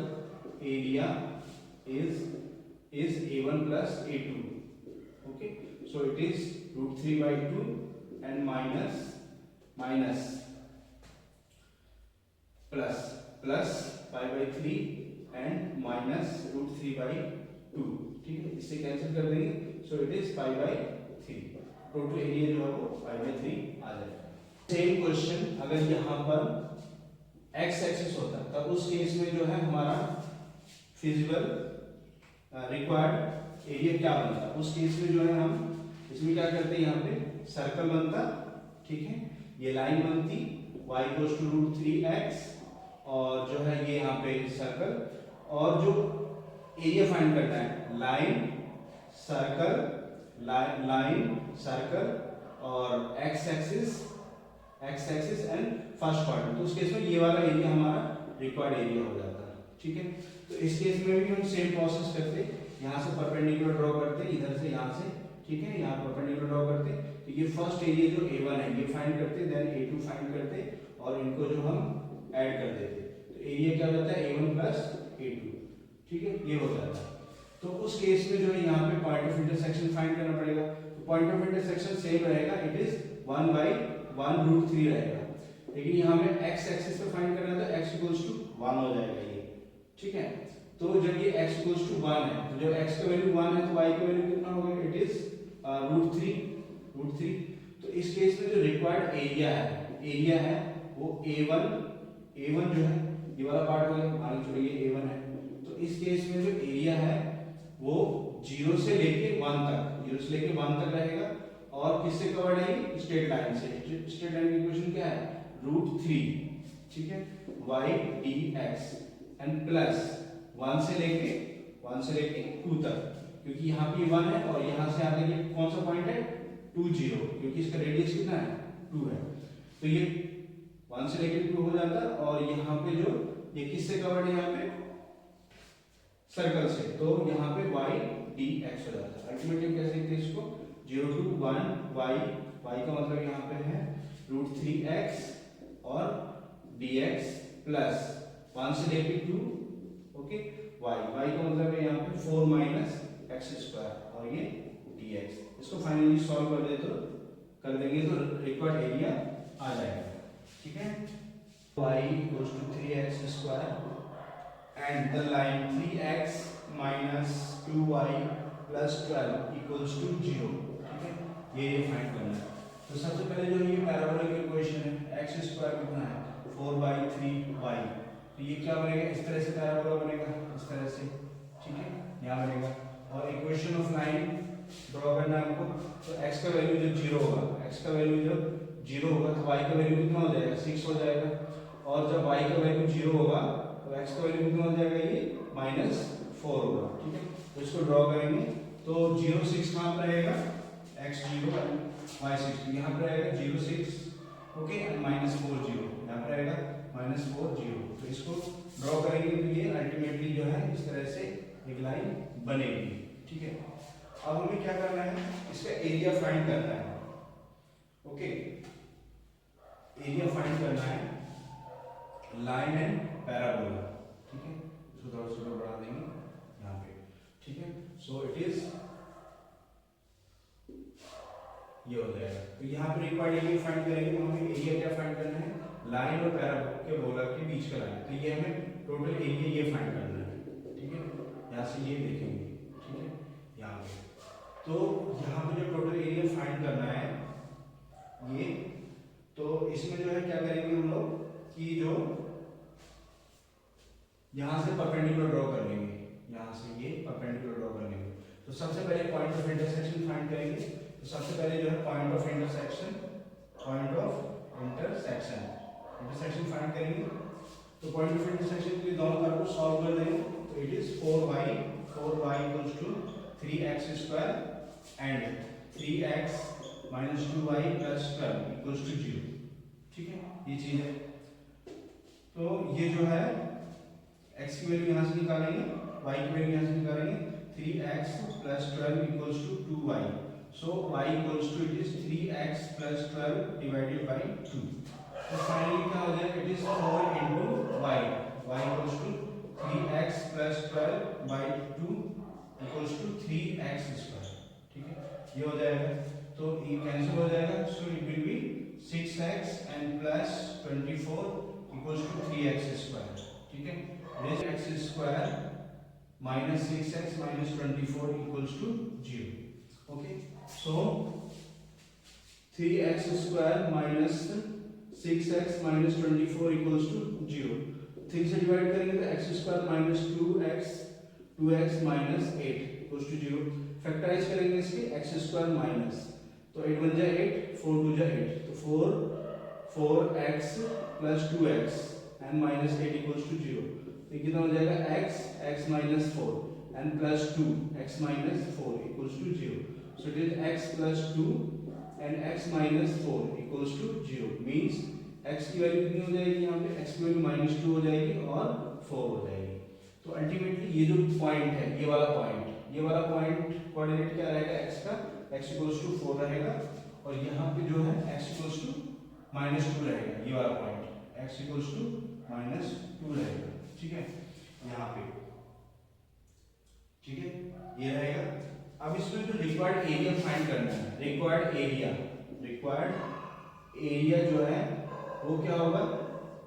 area is A1 plus A2, okay, so it is √3/2 and minus plus π/3 and minus √3/2, ठीक है, इससे cancel कर देंगे, so it is π/3, total area जो है वो π/3 आ जाएगा। सेम क्वेश्चन अगर यहाँ पर x एक्सिस होता तब उस केस में जो है हमारा फिजिबल रिक्वायर्ड एरिया क्या बनता, उस केस में जो है हम इसमें क्या करते हैं, यहाँ पे सर्कल बनता, ठीक है, ये लाइन बनती y = √3x और जो है ये यहाँ पे सर्कल, और जो एरिया फाइंड करना है लाइन सर्कल और x axis and first quadrant, तो उस केस में ये वाला एरिया हमारा रिक्वायर्ड एरिया हो जाता है, ठीक है। तो इस केस में भी हम सेम प्रोसेस करते, यहाँ से परपेंडिकुलर ड्रॉ करते, इधर से यहाँ से, ठीक है, यहाँ परपेंडिकुलर ड्रॉ करते, तो ये फर्स्ट एरिया जो A1 है ये फाइंड करते, देन A2 फाइंड करते और इनको जो हम ऐड कर देते, तो एरिया क्या हो जाता है A1 plus A2, ठीक है, ये हो जाता है। तो उस केस में जो है यहाँ पे पॉइंट ऑफ इंटरसेक्शन फाइंड करना पड़ेगा, तो पॉइंट ऑफ इंटरसेक्शन सेम रहेगा, इट इज 1/1 √3 रहेगा, लेकिन यहाँ पे x एक्सिस पे फाइंड करना है तो x = 1 हो जाएगा ये, ठीक है। तो जब ये x = 1 है, तो जब x का वैल्यू 1 है तो y का वैल्यू कितना होगा, इट इज √3, तो इस केस में जो रिक्वायर्ड एरिया है वो A1 जो है ये वाला पार्ट हो गया, मान लो ये A1 है, तो इस केस में जो एरिया है वो 0 से लेके 1 तक रहेगा, और किससे कवर्ड है, स्ट्रेट लाइन से। स्ट्रेट लाइन की इक्वेशन क्या है, √3, ठीक है, y dx एंड प्लस 1 से लेके 2 तक, क्योंकि यहाँ पे 1 है और यहाँ से आगे ये कौन सा पॉइंट है 2 0, क्योंकि इसका रेडियस कितना है 2 है, तो ये 1 से लेके 2 हो जाता है, और यहाँ पे जो ये किससे कवर्ड है, यहाँ पे सर्कल से, तो यहाँ पे y dx हो जाता है। अल्टीमेटली कैसे लिखते हैं इसको, 0 to 1 y का मतलब यहाँ पे है √3x और dx प्लस 1 से लेके 2, ओके, y का मतलब है यहाँ पे 4 - x² और ये dx। इसको फाइनली सॉल्व कर देंगे तो रिक्वायर्ड एरिया आ जाएगा, ठीक है। y = 3x² and the line 3x - 2y + 12 = 0, ठीक है, ये फाइंड करना है। तो सबसे पहले जो ये पैराबोलिक इक्वेशन है x² कितना है 4/3y, तो ये क्या बनेगा, इस तरह से पैराबोला बनेगा, इस तरह से, ठीक है, यहाँ बनेगा। और इक्वेशन ऑफ लाइन ड्रॉ करना है हमको। तो x का वैल्यू जब जीरो होगा, x का वैल्यू जब जीरो होगा तो y का वैल्यू कितना हो जाएगा, 6 हो जाएगा। और जब y का वैल्यू जीरो होगा तो x का वैल्यू कितना हो जाएगा, ये -4 होगा। ठीक है, तो इसको ड्रॉ करेंगे। तो 0 6 कहाँ पर रहेगा, x 0 y 6, यहाँ पर रहेगा 0 6, ओके, एंड -4 0, यहाँ पर रहेगा -4 0। तो इसको ड्रॉ करेंगे तो ये अल्टीमेटली जो है इस तरह से एक लाइन बनेगी। ठीक है, अब हमें क्या करना है, इसका एरिया फाइंड करना है। ओके, एरिया फाइंड करना है लाइन एंड पैराबोला। ठीक है, इसको थोड़ा सा बढ़ा देंगे यहाँ पे। ठीक है, सो इट इज ये हो जाएगा। तो यहाँ पे रिक्वायर्ड एरिया फाइंड करेंगे तो हमें एरिया क्या फाइंड करना है, लाइन और पैराबोला के बीच का लाइन। तो ये हमें टोटल एरिया ये फाइंड करना है। ठीक है, यहाँ से ये देखेंगे। ठीक है, यहाँ पे तो यहाँ पे जो टोटल एरिया फाइंड करना है ये, तो इसमें जो है क्या करेंगे हम लोग कि जो यहाँ से परपेंडिकुलर ड्रॉ कर लेंगे, यहाँ से ये परपेंडिकुलर ड्रॉ कर लेंगे। तो सबसे पहले पॉइंट ऑफ इंटरसेक्शन फाइंड करेंगे। तो सबसे पहले जो है पॉइंट ऑफ इंटरसेक्शन फाइंड करेंगे। तो पॉइंट ऑफ इंटरसेक्शन के लिए दोनों तरफ को सॉल्व कर देंगे। तो it is 4y equals to 3x square and 3x minus 2y plus 12 equals to 0। ठीक है, ये चीज है। तो ये जो है x की वैल्यू यहाँ से निकालेंगे, y की वैल्यू यहाँ से निकालेंगे। 3x plus 12 equals to 2y। So y equals to it is 3x plus 12 divided by 2. So finally क्या हो जाएगा, it is 4 into y. Y equals to 3x plus 12 by 2 equals to 3x square. ठीक है, ये हो जाएगा। तो ये कैंसिल हो जाएगा। So it will be 6x and plus 24 equals to 3x square. ठीक है, this x square minus 6x minus 24 equals to 0. Okay. So 3x square minus 6x minus 24 equals to 0. 3 से डिवाइड करेंगे तो x square minus 2x minus 8 equals to 0. Factorise करेंगे इसके x square minus, तो 8 बन जाए 8, 4 2 जाए 8, तो 4x plus 2x and minus 8 equals to 0. तो कितना हो जाएगा, x minus 4 and plus 2 x minus 4 equals to 0. So it is x plus 2 and x minus 4 equals to 0. Means x की वैल्यू कितनी हो जाएगी, यहाँ पे x की वैल्यू -2 हो जाएगी और 4 हो जाएगी। तो अल्टीमेटली ये जो पॉइंट है, ये वाला पॉइंट कोऑर्डिनेट क्या रहेगा, x का, x equals to 4 रहेगा। और यहाँ पे जो है x equals to -2 रहेगा, ये वाला पॉइंट x equals to -2 रहेगा। ठीक है, यहाँ पे ठीक है, ये रहेगा। अब इसमें जो रिक्वायर्ड एरिया फाइंड करना है, रिक्वायर्ड एरिया जो है वो क्या होगा,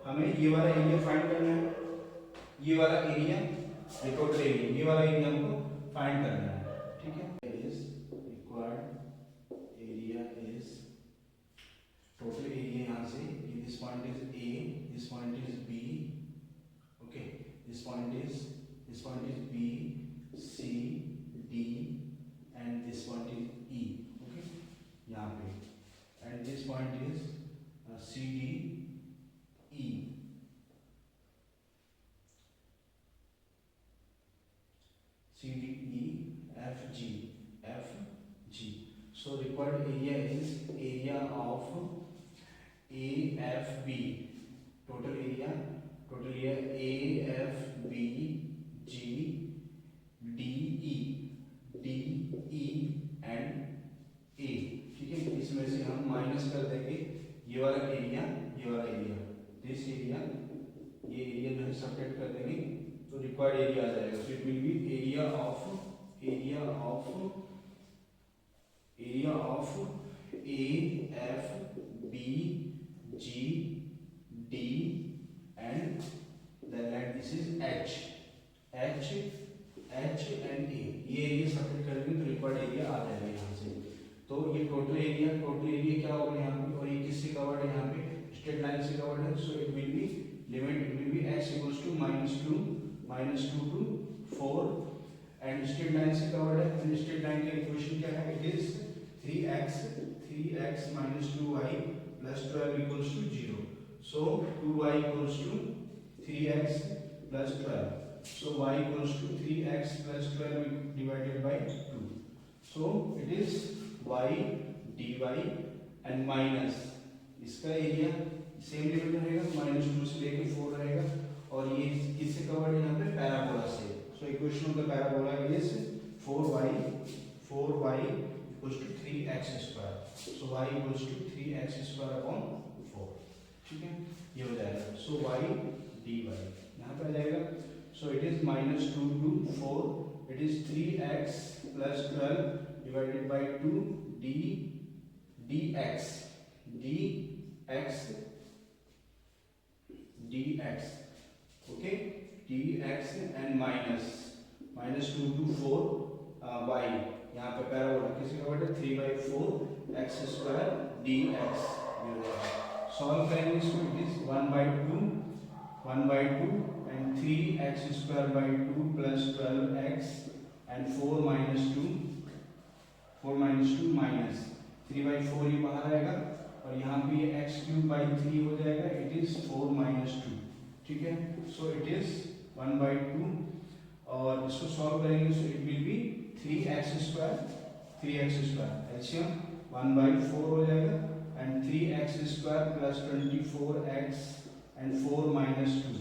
हमें ये वाला एरिया फाइंड करना है। ये वाला एरिया, ये टोटल एरिया, ये वाला एरिया हमको फाइंड करना है। ठीक है, is required area is total area, यहाँ से this point is A, this point is B, okay, this point is B, C, D and this point is E, okay, यहाँ पे, and this point is CD, E, CD, E, F, G. So required area is area of A, F, B. Total area A, F, B, G, D, E and A। ठीक है, इसमें से हम minus कर देंगे ये वाला एरिया, दिस एरिया, ये एरिया जो है सब्ट्रैक्ट कर देंगे तो रिक्वायर्ड एरिया आ जाएगा। सो it will B area of A, F, B, G, D and then this is H and A। ये एरिया सब्ट्रैक्ट करेंगे तो रिक्वायर्ड एरिया आ जाएगा यहाँ से। तो ये टोटल एरिया क्या होगा यहाँ पे, और ये किससे कवर्ड है, यहाँ पे स्ट्रेट लाइन से कवर्ड है। सो it will B limit, it will be x equals to -2 to 4 and and straight line से कवर्ड है, एंड स्ट्रेट लाइन का इक्वेशन क्या है, it is 3x minus 2y plus 12 equals to 0. So 2y equals to 3x plus 12. So y equals to 3x plus 12 divided by 2. So it is y dy and minus इसका area same limit रहेगा, -2 से लेके 4 रहेगा, और ये किससे covered है यहाँ पे, पैराबोला से. So equation of the parabola is 4y equals to 3x square. So y equals to 3x square upon 4. ठीक है, ये हो जाएगा. So y dy यहाँ पे आ जाएगा. So it is -2 to 4. It is 3x plus 12 divided by 2 dx. Okay, dx and -2 to 4 y. यहाँ पे पैराबोला किसी का वर्ड है 3/4 x square dx. सॉल्व करेंगे इसको. It is 1/2 and 3x square by 2 plus 12x and 4 minus 2 minus 3/4 ये बाहर आएगा, और यहाँ पे ये x cube by 3 हो जाएगा. It is 4 minus 2. ठीक है, सो इट इज 1/2, और इसको सॉल्व करेंगे. So it will B 3x square LCM 1/4 हो जाएगा, and 3x square plus 24x and 4 minus 2.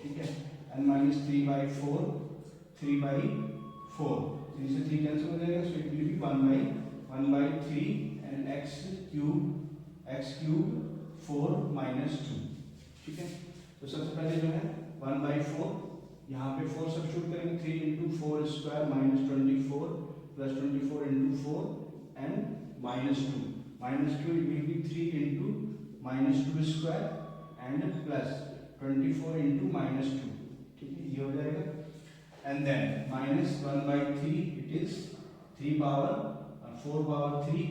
ठीक है, एंड माइनस 3/4 3 से 3 कैंसिल हो जाएगा. सो it will be 1/3 and x cube 4 minus 2. ठीक है, तो सबसे पहले जो है 1/4 यहाँ पे 4 सब्स्टिट्यूट करेंगे. 3 into 4 square minus 24 plus 24 into 4 and -2. -2 it will be 3 into -2 square and plus 24 into -2. ठीक है, ये हो जाएगा. And then -1/3 it is 3 power 4 power 3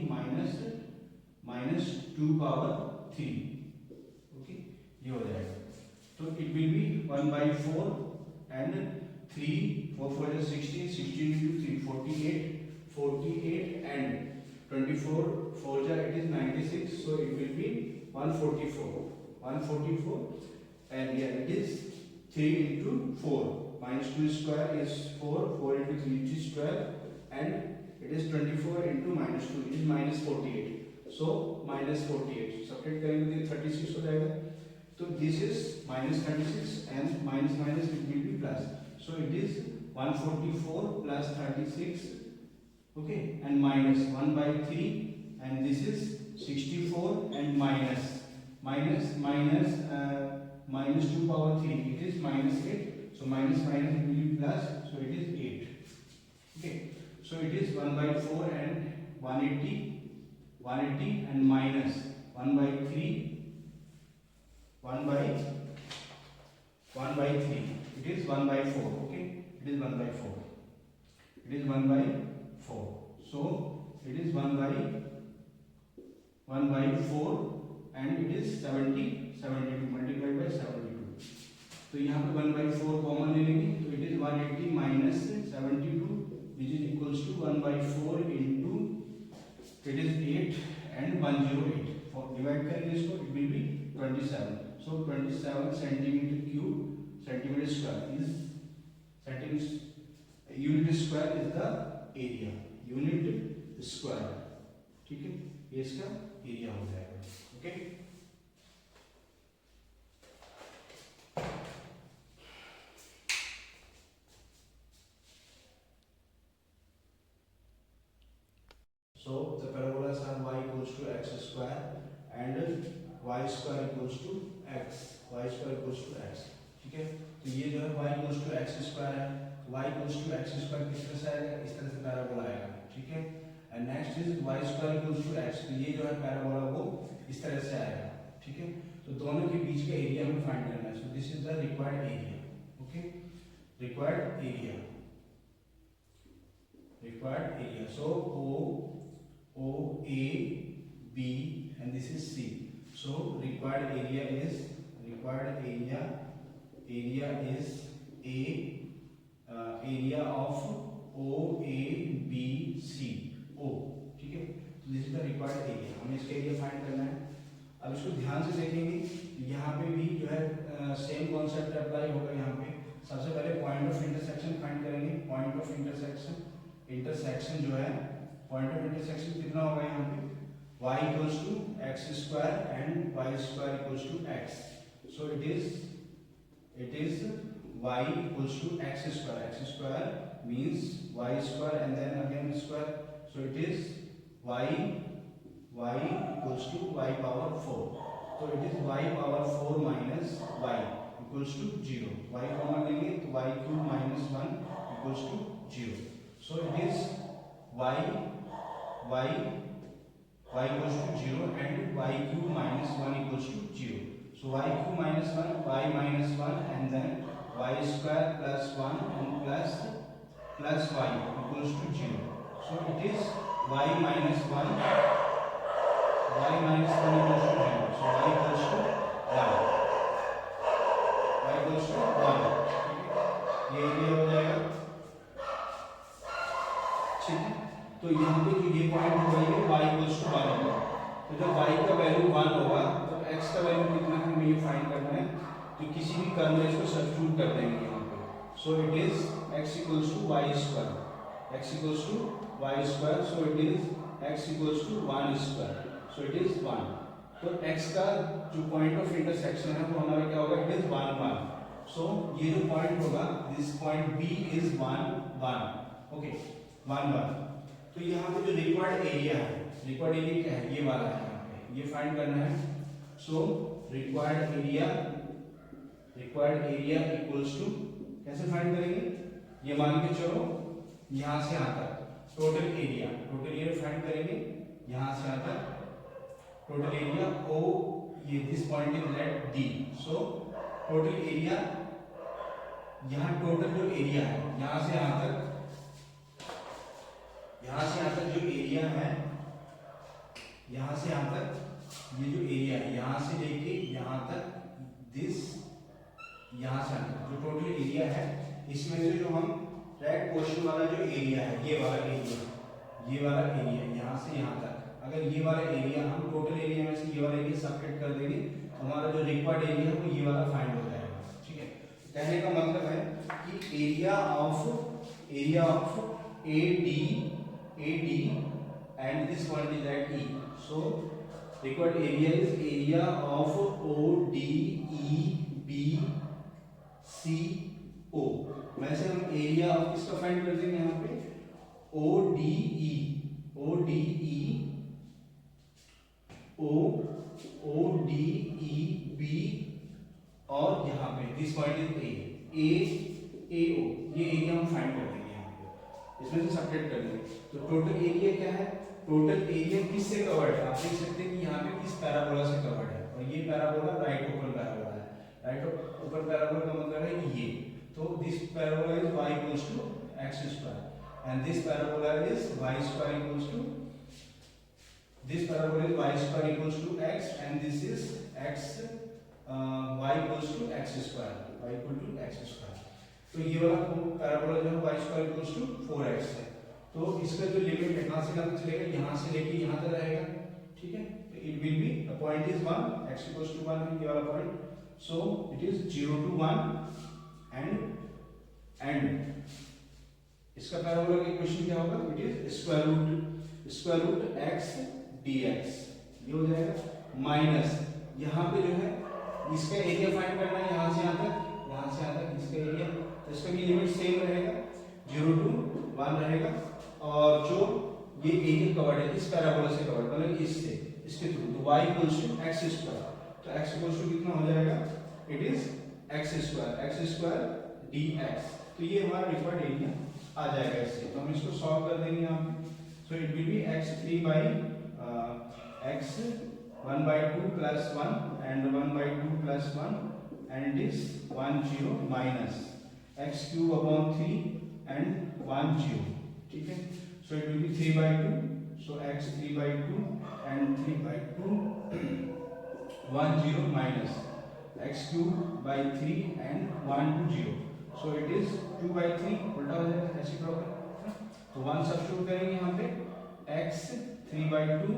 minus 2 power 3. Okay, ये हो जाएगा. तो it will be 1/4 and 3 4 4 is 16 into 3 48 and 24 4 it is 96. So it will be 144 and yeah, it is 3 into 4 -2 square is 4 into 3 is 12, and it is 24 into -2 it is -48. So -48 subtract करेंगे तो 36 हो जाएगा. So this is -36 and minus it will be plus. So it is 144 plus 36. Okay, and minus 1/3, and this is 64 and minus 2 power 3 it is -8. So minus it will be plus. So it is 8. Okay, so it is 1/4 and 180 and minus 1/3 1/3 it is 1/4. Okay, it is 1/4. So it is 1/4 and it is 72 multiplied by 72. तो यहाँ पे 1/4 common ले लेंगे. तो it is 180 minus 72 which is equals to 1/4 into it is 8 and 108. For divide करेंगे इसको it will be 27. So 27 centimeter cube centimeter square is unit square is the area. Unit square. ठीक है, ये इसका एरिया हो जाएगा. Okay, so the parabolas are y equals to x square and y square equals to x. ठीक है, तो ये जो है y equals to x square है. y equals to x square किस तरह से आएगा, इस तरह से पैराबोला आएगा. ठीक है, and next is y square equals to x. तो ये जो है पैराबोला वो इस तरह से आएगा. ठीक है, तो दोनों के बीच का एरिया हमें फाइंड करना है. So this is the required area. Okay, required area. So O A B and this is C. So required area is A area of OABC O, ठीक है। तो this is the required area, हमें इसका area find करना है। अब इसको ध्यान से देखेंगे, यहाँ पे भी जो है सेम कॉन्सेप्ट अप्लाई होगा। यहाँ पे सबसे पहले पॉइंट ऑफ इंटरसेक्शन फाइंड करेंगे। पॉइंट ऑफ इंटरसेक्शन जो है, पॉइंट ऑफ इंटरसेक्शन कितना होगा यहाँ पे, y equals to x square and y square equals to x. So it is y equals to x square. X square means y square and then again square. So it is y equals to y power 4. So it is y power 4 minus y equals to 0. Y common लेंगे तो y cube minus 1 equals to 0. So it is y equals to 0 and y cube minus 1 equals to 0. So y cube minus 1, y minus 1 and then y square plus 1 and plus y equals to 0. So it is y minus 1 equals to 0. So y equals to 1. y equals to 1. ये area हो जाएगा, ठीक है। तो यहाँ पे जो ये पॉइंट होगा ये y equals to 1 होगा। तो जब y का वैल्यू 1 होगा तो x का वैल्यू कितना है हमें ये फाइंड करना है। तो किसी भी कर्व में इसको सब्स्टिट्यूट कर देंगे यहाँ पे। So it is x equals to y square. x equals to y square. So it is x equals to 1 square. So it is 1. तो x का जो पॉइंट ऑफ इंटरसेक्शन है वो हमारा क्या होगा, इट इज 1 1. सो ये जो पॉइंट होगा, this point B is 1 1. Okay, 1 1. तो यहाँ पे जो रिक्वायर्ड एरिया है, रिक्वायर्ड एरिया क्या है, ये वाला है, यहाँ पे ये फाइंड करना है। So required area equals to, कैसे फाइंड करेंगे, ये मान के चलो यहाँ से यहाँ तक टोटल एरिया फाइंड करेंगे। यहाँ से यहाँ तक टोटल एरिया O, ये this point is let D. So total area, यहाँ टोटल जो एरिया है यहाँ से यहाँ तक जो एरिया है, यहाँ से यहाँ तक ये जो एरिया है, यहाँ से लेके यहाँ तक, दिस यहाँ से यहाँ तक जो टोटल एरिया है, इसमें से जो हम रेड पोर्शन वाला जो एरिया है, ये वाला एरिया यहाँ से यहाँ तक, अगर ये वाला एरिया हम टोटल एरिया में से ये वाला एरिया सबट्रैक्ट कर देंगे तो हमारा जो रिक्वायर्ड एरिया है वो ये वाला फाइंड हो जाएगा, ठीक है। कहने का मतलब है कि area of AD and this point is at E. So required area is area of ODEBCO. वैसे हम एरिया ऑफ किसका फाइंड कर देंगे यहाँ पे, ODEB और यहाँ पे दिस पॉइंट इज AO, ये एरिया हम फाइंड कर देंगे यहाँ पे, इसमें से सबट्रैक्ट कर देंगे। तो टोटल एरिया क्या है, टोटल एरिया किससे कवर्ड है, आप देख सकते हैं कि यहाँ पे किस पैराबोला से कवर्ड है, और ये पैराबोला राइट ओपन पैराबोला है। राइट ओपन पैराबोला का मतलब है ये, तो this parabola is y equals to x square and this parabola is y square equals to, this parabola is y square equals to x and this is x y equals to x square, y equal to x square. तो ये वाला parabola जो है y square equals to 4x है। तो इसका जो limit है कहाँ से कहाँ तक चलेगा, यहाँ से लेके यहाँ तक रहेगा, ठीक है। तो it will be the point is 1, x equals to 1 है ये वाला point. So it is 0 to 1 and इसका पैराबोला का इक्वेशन क्या होगा, it is square root x dx, ये हो जाएगा माइनस, यहाँ पे जो है इसका एरिया फाइंड करना है, यहाँ से यहाँ तक इसका एरिया, तो इसका भी लिमिट सेम रहेगा, 0 to 1 रहेगा। और जो ये एरिया कवर्ड है इस पैराबोला से कवर्ड, मतलब इसके थ्रू, तो y equals to x square, तो x इक्वल्स टू कितना हो जाएगा, it is x square dx। तो ये हमारा रिक्वायर्ड एरिया आ जाएगा इससे, तो हम इसको सॉल्व कर देंगे यहाँ पे। So it will B x3 by x 1/2 plus 1 and 1/2 plus 1 and this 1 0 minus x cube upon 3 and 1 0, ठीक है। सो it will B 3/2, so x 3/2 and 3/2 1 0 minus x cube by 3 and 1 2 0, so it is 2/3, उल्टा हो जाएगा reciprocal, तो 1 substitute करेंगे यहाँ पे, x 3/2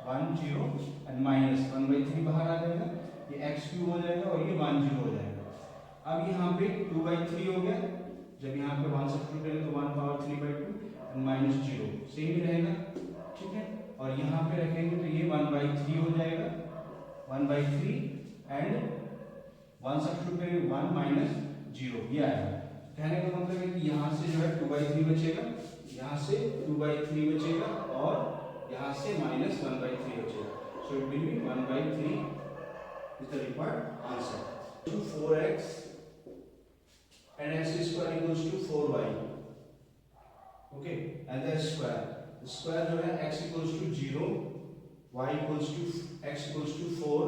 1 0 and minus 1/3 बाहर आ जाएगा, ये x क्यूब हो जाएगा और ये 1 0 हो जाएगा। अब यहाँ पे 2/3 हो गया, जब यहाँ पे 1 सब्स्टिट्यूट करेंगे तो 1 पावर 3/2 एंड माइनस 0 सेम ही रहेगा, ठीक है। और यहाँ पे रखेंगे तो ये 1/3 हो जाएगा, 1/3 एंड 1 सब्स्टिट्यूट करेंगे 1 माइनस 0 ये आएगा। कहने का मतलब है कि यहाँ से जो है 2/3 बचेगा, यहाँ से 2/3 बचेगा और यहाँ से माइनस 1/3 बचेगा। सो it will be 1/3 is the required answer. तो 4x and x square equals to 4y, okay, and the square जो है x equals to 0, y equals to x equals to 4,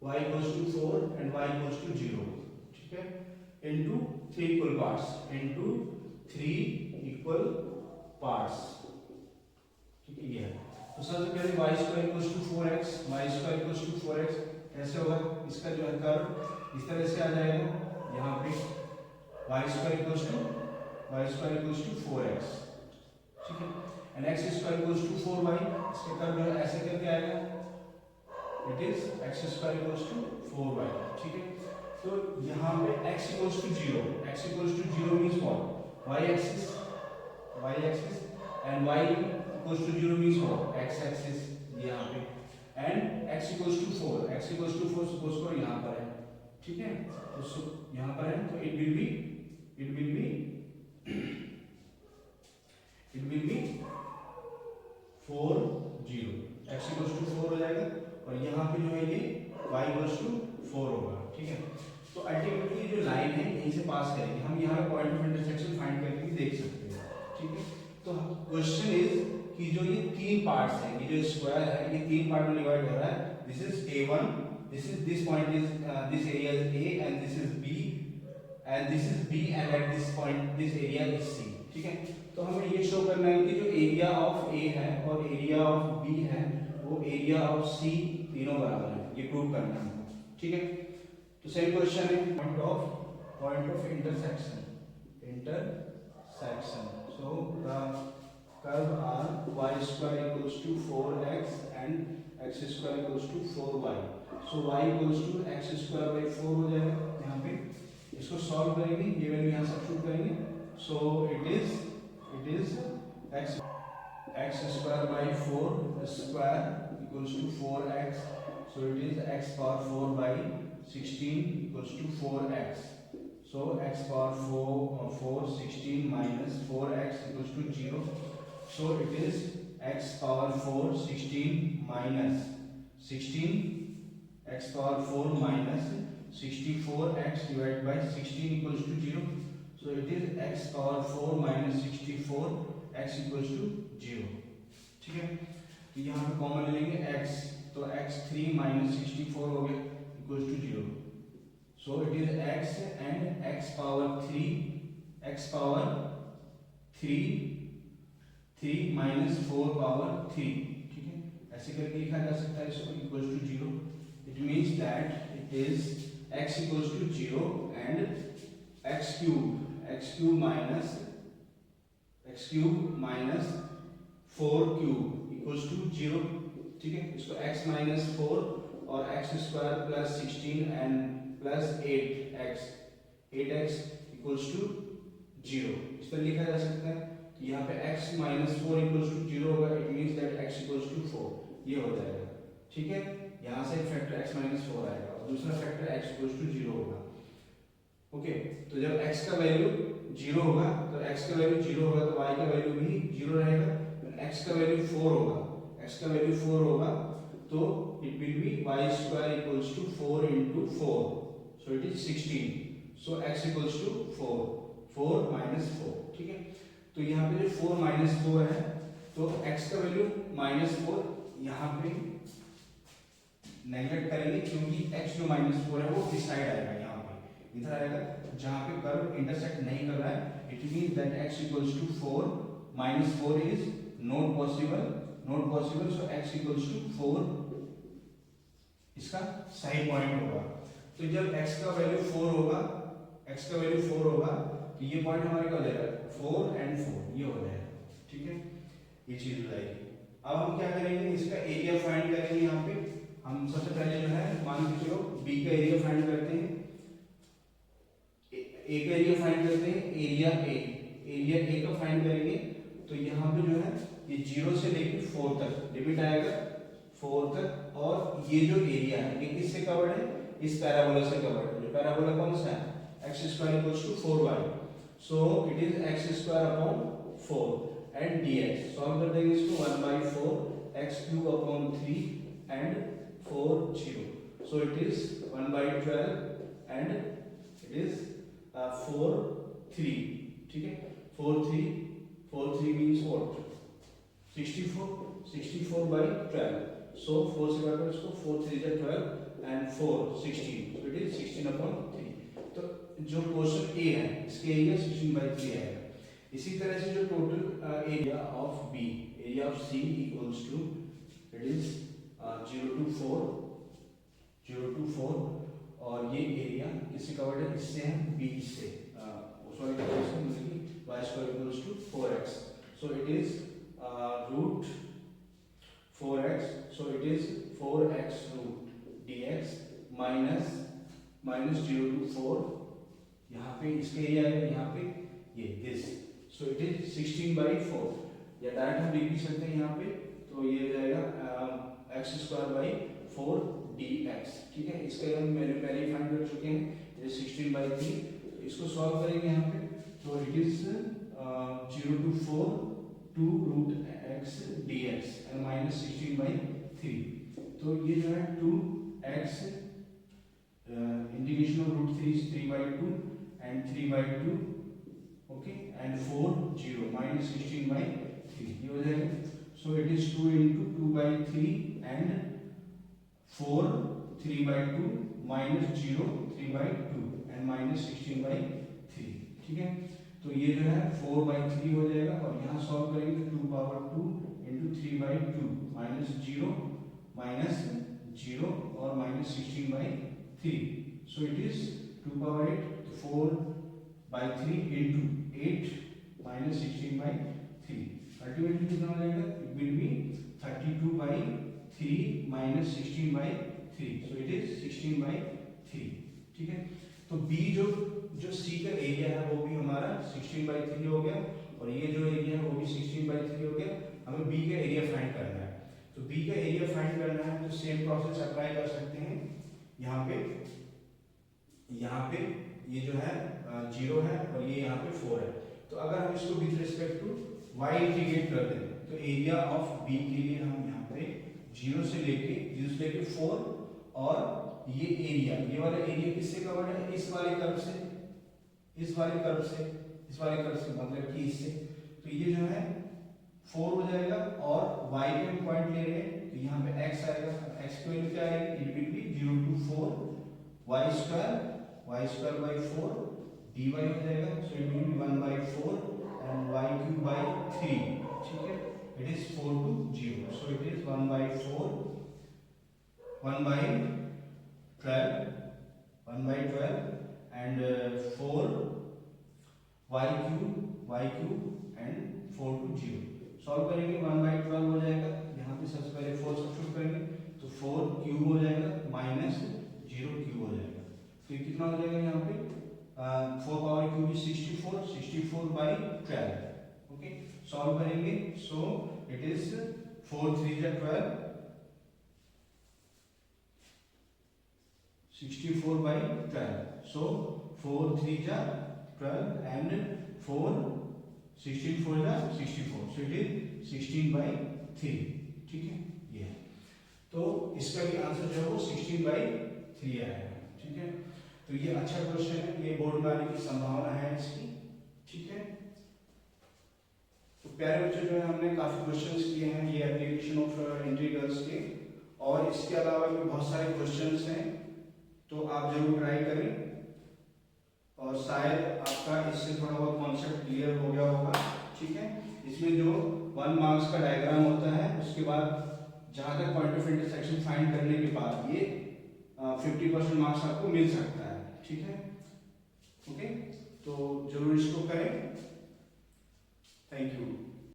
y equals to 4 and y equals to 0, ठीक है, into 3 equal parts, into 3 equal parts, ठीक है। ये है तो सबसे पहले y square equals to 4x, y square equals to 4x कैसे होगा, इसका जो है कर्व इस तरह से आ जाएगा, यहाँ पे y square equals to 4x, ठीक है, and x square equals to 4y, इसका कर्व जो है ऐसे करके आएगा, it is x square equals to 4y, ठीक है। तो यहाँ पे x equals to 0 means what, y axis and y equals to 0 means what, x axis यहाँ पे, and x equals to 4 suppose करो यहाँ पर है, ठीक है, तो यहाँ पर है तो it will be 4 0, x equals to 4 हो जाएगा और यहाँ पे जो है ये y equals to 4 होगा, ठीक है। तो अल्टीमेटली जो लाइन है यहीं से पास करेंगे हम, यहाँ पे पॉइंट ऑफ इंटरसेक्शन फाइंड करके भी देख सकते हैं, ठीक है। तो क्वेश्चन इज कि जो ये 3 पार्ट्स हैं, ये जो स्क्वायर है ये 3 पार्ट में डिवाइड हो रहा है, this is a1, this point is this area is a and this is b and this is b and at this point this area is c, ठीक है। तो हमें ये शो करना है कि जो एरिया ऑफ a है और एरिया ऑफ b है वो एरिया ऑफ c तीनों बराबर है, ये प्रूव करना है हमको, ठीक है। तो सेम क्वेश्चन है point of intersection, so the curve are y square equals to 4x and x square equals to 4y, so y equals to x square by 4 हो जाएगा, यहाँ पे इसको सॉल्व करेंगे, ये वैल्यू यहाँ सब्स्टिट्यूट करेंगे, so it is x square by 4 square equals to 4x, so it is x power 4 by 16 equals to 4x, so x power 4 16 minus 4x equals to 0, so it is x power 4 16 minus 16, x power 4 minus 64x divided by 16 equals to 0, so it is x power 4 minus 64 x equals to 0, ठीक है। तो यहाँ पे common ले लेंगे x, तो x 3 minus 64 हो गया equals to 0, so it is x and x power 3 minus 4 power 3, ठीक है, ऐसे करके लिखा जा सकता है इसको equals to 0, it means that it is x equals to 0 and x cube minus 4 cube equals to 0, ठीक है। इसको x minus 4 और x square plus 16 and plus 8x equals to 0 इस पर लिखा जा सकता है। तो यहाँ पे x minus 4 equals to 0 होगा, it means that x equals to 4 ये हो जाएगा, ठीक है। यहाँ से फैक्टर x minus 4 आएगा और दूसरा फैक्टर x equals to 0 होगा, ओके। तो जब x का वैल्यू 0 होगा तो x का वैल्यू 0 होगा तो y का वैल्यू भी 0 रहेगा, x का वैल्यू 4 होगा तो it will be y square equals to 4 into 4, so it is 16, so x equals to 4 minus 4, ठीक है। तो यहाँ पे जो 4 minus 4 है तो x का वैल्यू -4 यहाँ पे नेगलेक्ट करेंगे क्योंकि x जो -4 है वो इस साइड आएगा, यहाँ पे इधर आएगा जहाँ पे कर्व इंटरसेक्ट नहीं कर रहा है, it means that x equals to 4 -4 is not possible, so x equals to 4 इसका सही पॉइंट होगा। तो जब x का वैल्यू 4 होगा तो ये पॉइंट हमारे का हो जाएगा 4 and 4, ये हो जाएगा, ठीक है, ये चीज हो जाएगी। अब हम क्या करेंगे, इसका एरिया फाइंड करेंगे। यहाँ पे हम सबसे पहले जो है मान के चलो बी का एरिया फाइंड करते हैं, ए का एरिया फाइंड करते हैं, एरिया ए का फाइंड करेंगे। तो यहाँ पे जो है ये 0 से लेके 4 तक लिमिट आएगा, 4 तक, और ये जो एरिया है ये किससे कवर्ड है, इस पैराबोला से कवर्ड है। जो पैराबोला कौन सा है, x² = 4y, so it is x² 4 and dx। Solve कर देंगे इसको, 1/4 x³ 3 and 4 0, so it is 1/12 and it is 4 3, ठीक है, 4 3 मींस व्हाट, 64/12, सो 4 से काटो इसको, 4 3 = 12 एंड 4 16, सो इट इज 16/3। तो जो क्वेश्चन ए है इसके एरिया 16/3 है। इसी तरह से जो total area of B, area of C equals to it is 0 to 4, और ये एरिया किससे कवर्ड है, इससे है बी से, sorry y² = 4x, so it is root 4x, so it is 4x root dx minus 0 to 4, यहाँ पे इसके एरिया है, यहाँ पे ये दिस, so it is 16/4, या डायरेक्ट हम लिख भी सकते हैं यहाँ पे, तो ये जाएगा x² 4 dx, ठीक है। इसका हम मैंने पहले ही फाइंड कर चुके हैं, ये 16/3, तो इसको सॉल्व करेंगे यहाँ पे, तो it is 0 to 4 2 root x dx and minus 16/3, तो ये जो है 2x integration of √3 is 3/2 and 3/2, okay, and 4 0 minus 16/3, ये हो जाएगा, so it is 2 into 2/3 and 4 3/2 minus 0 3/2 and minus 16/3, ठीक है। तो ये जो है 4/3 हो जाएगा, और यहाँ सॉल्व करेंगे 2 into 3/2 minus 0 और minus 16/3, so it is 2 to 4/3 into 8 minus 16/3, ultimately कितना हो जाएगा, it will be 32/3 minus 16/3, so it is 16/3, ठीक है। तो B जो C का एरिया है वो भी हमारा 16/3 हो गया, और ये जो एरिया है वो भी 16/3 हो गया। हमें B का एरिया फाइंड करना है, तो B का एरिया फाइंड करना है तो सेम प्रोसेस अप्लाई कर सकते हैं। यहाँ पे ये जो है 0 है और ये यहाँ पे 4 है, तो अगर हम इसको with respect to y integrate कर दें तो एरिया ऑफ B के लिए हम यहाँ पे 0 से लेके 4, और ये एरिया, ये वाला एरिया किससे कवर्ड है, इस वाले कर्व से मतलब कि इससे, तो ये जो है 4 हो जाएगा, और y पे हम पॉइंट ले रहे हैं तो यहाँ पे x आएगा, x की वैल्यू क्या आएगी, it will B 0 to 4 y²/4 dy हो जाएगा, सो it will B 1/4 and y³/3, ठीक है, it is 4 to 0, so it is 1/4 1/12 and 4 y³ and 4 to 0, solve करेंगे 1/12 हो जाएगा, यहाँ पे सबसे पहले 4 सब्स्टिट्यूट करेंगे तो 4³ हो जाएगा माइनस 0³ हो जाएगा, तो कितना हो जाएगा यहाँ पे 4³ is 64/12, ओके, सॉल्व करेंगे, so it is 4 3 = 12, 64/12, so 4 3 = 12 and 4 16 4 = 64, so it is 16/3, ठीक है, ये है। तो इसका भी आंसर जो है वो 16/3 आएगा, ठीक है। तो ये अच्छा क्वेश्चन है, ये बोर्ड में आने की संभावना है इसकी, ठीक है। तो प्यारे बच्चों जो है हमने काफी क्वेश्चंस किए हैं ये एप्लीकेशन ऑफ इंटीग्रल्स के, और इसके अलावा भी बहुत सारे क्वेश्चंस हैं, तो आप जरूर ट्राई करें, और शायद आपका इससे थोड़ा बहुत कॉन्सेप्ट क्लियर हो गया होगा, ठीक है। इसमें जो 1 मार्क्स का डायग्राम होता है, उसके बाद जहां तक पॉइंट ऑफ इंटरसेक्शन फाइंड करने के बाद ये 50% मार्क्स आपको मिल सकता है, ठीक है, ओके। तो जरूर इसको करें। Thank you.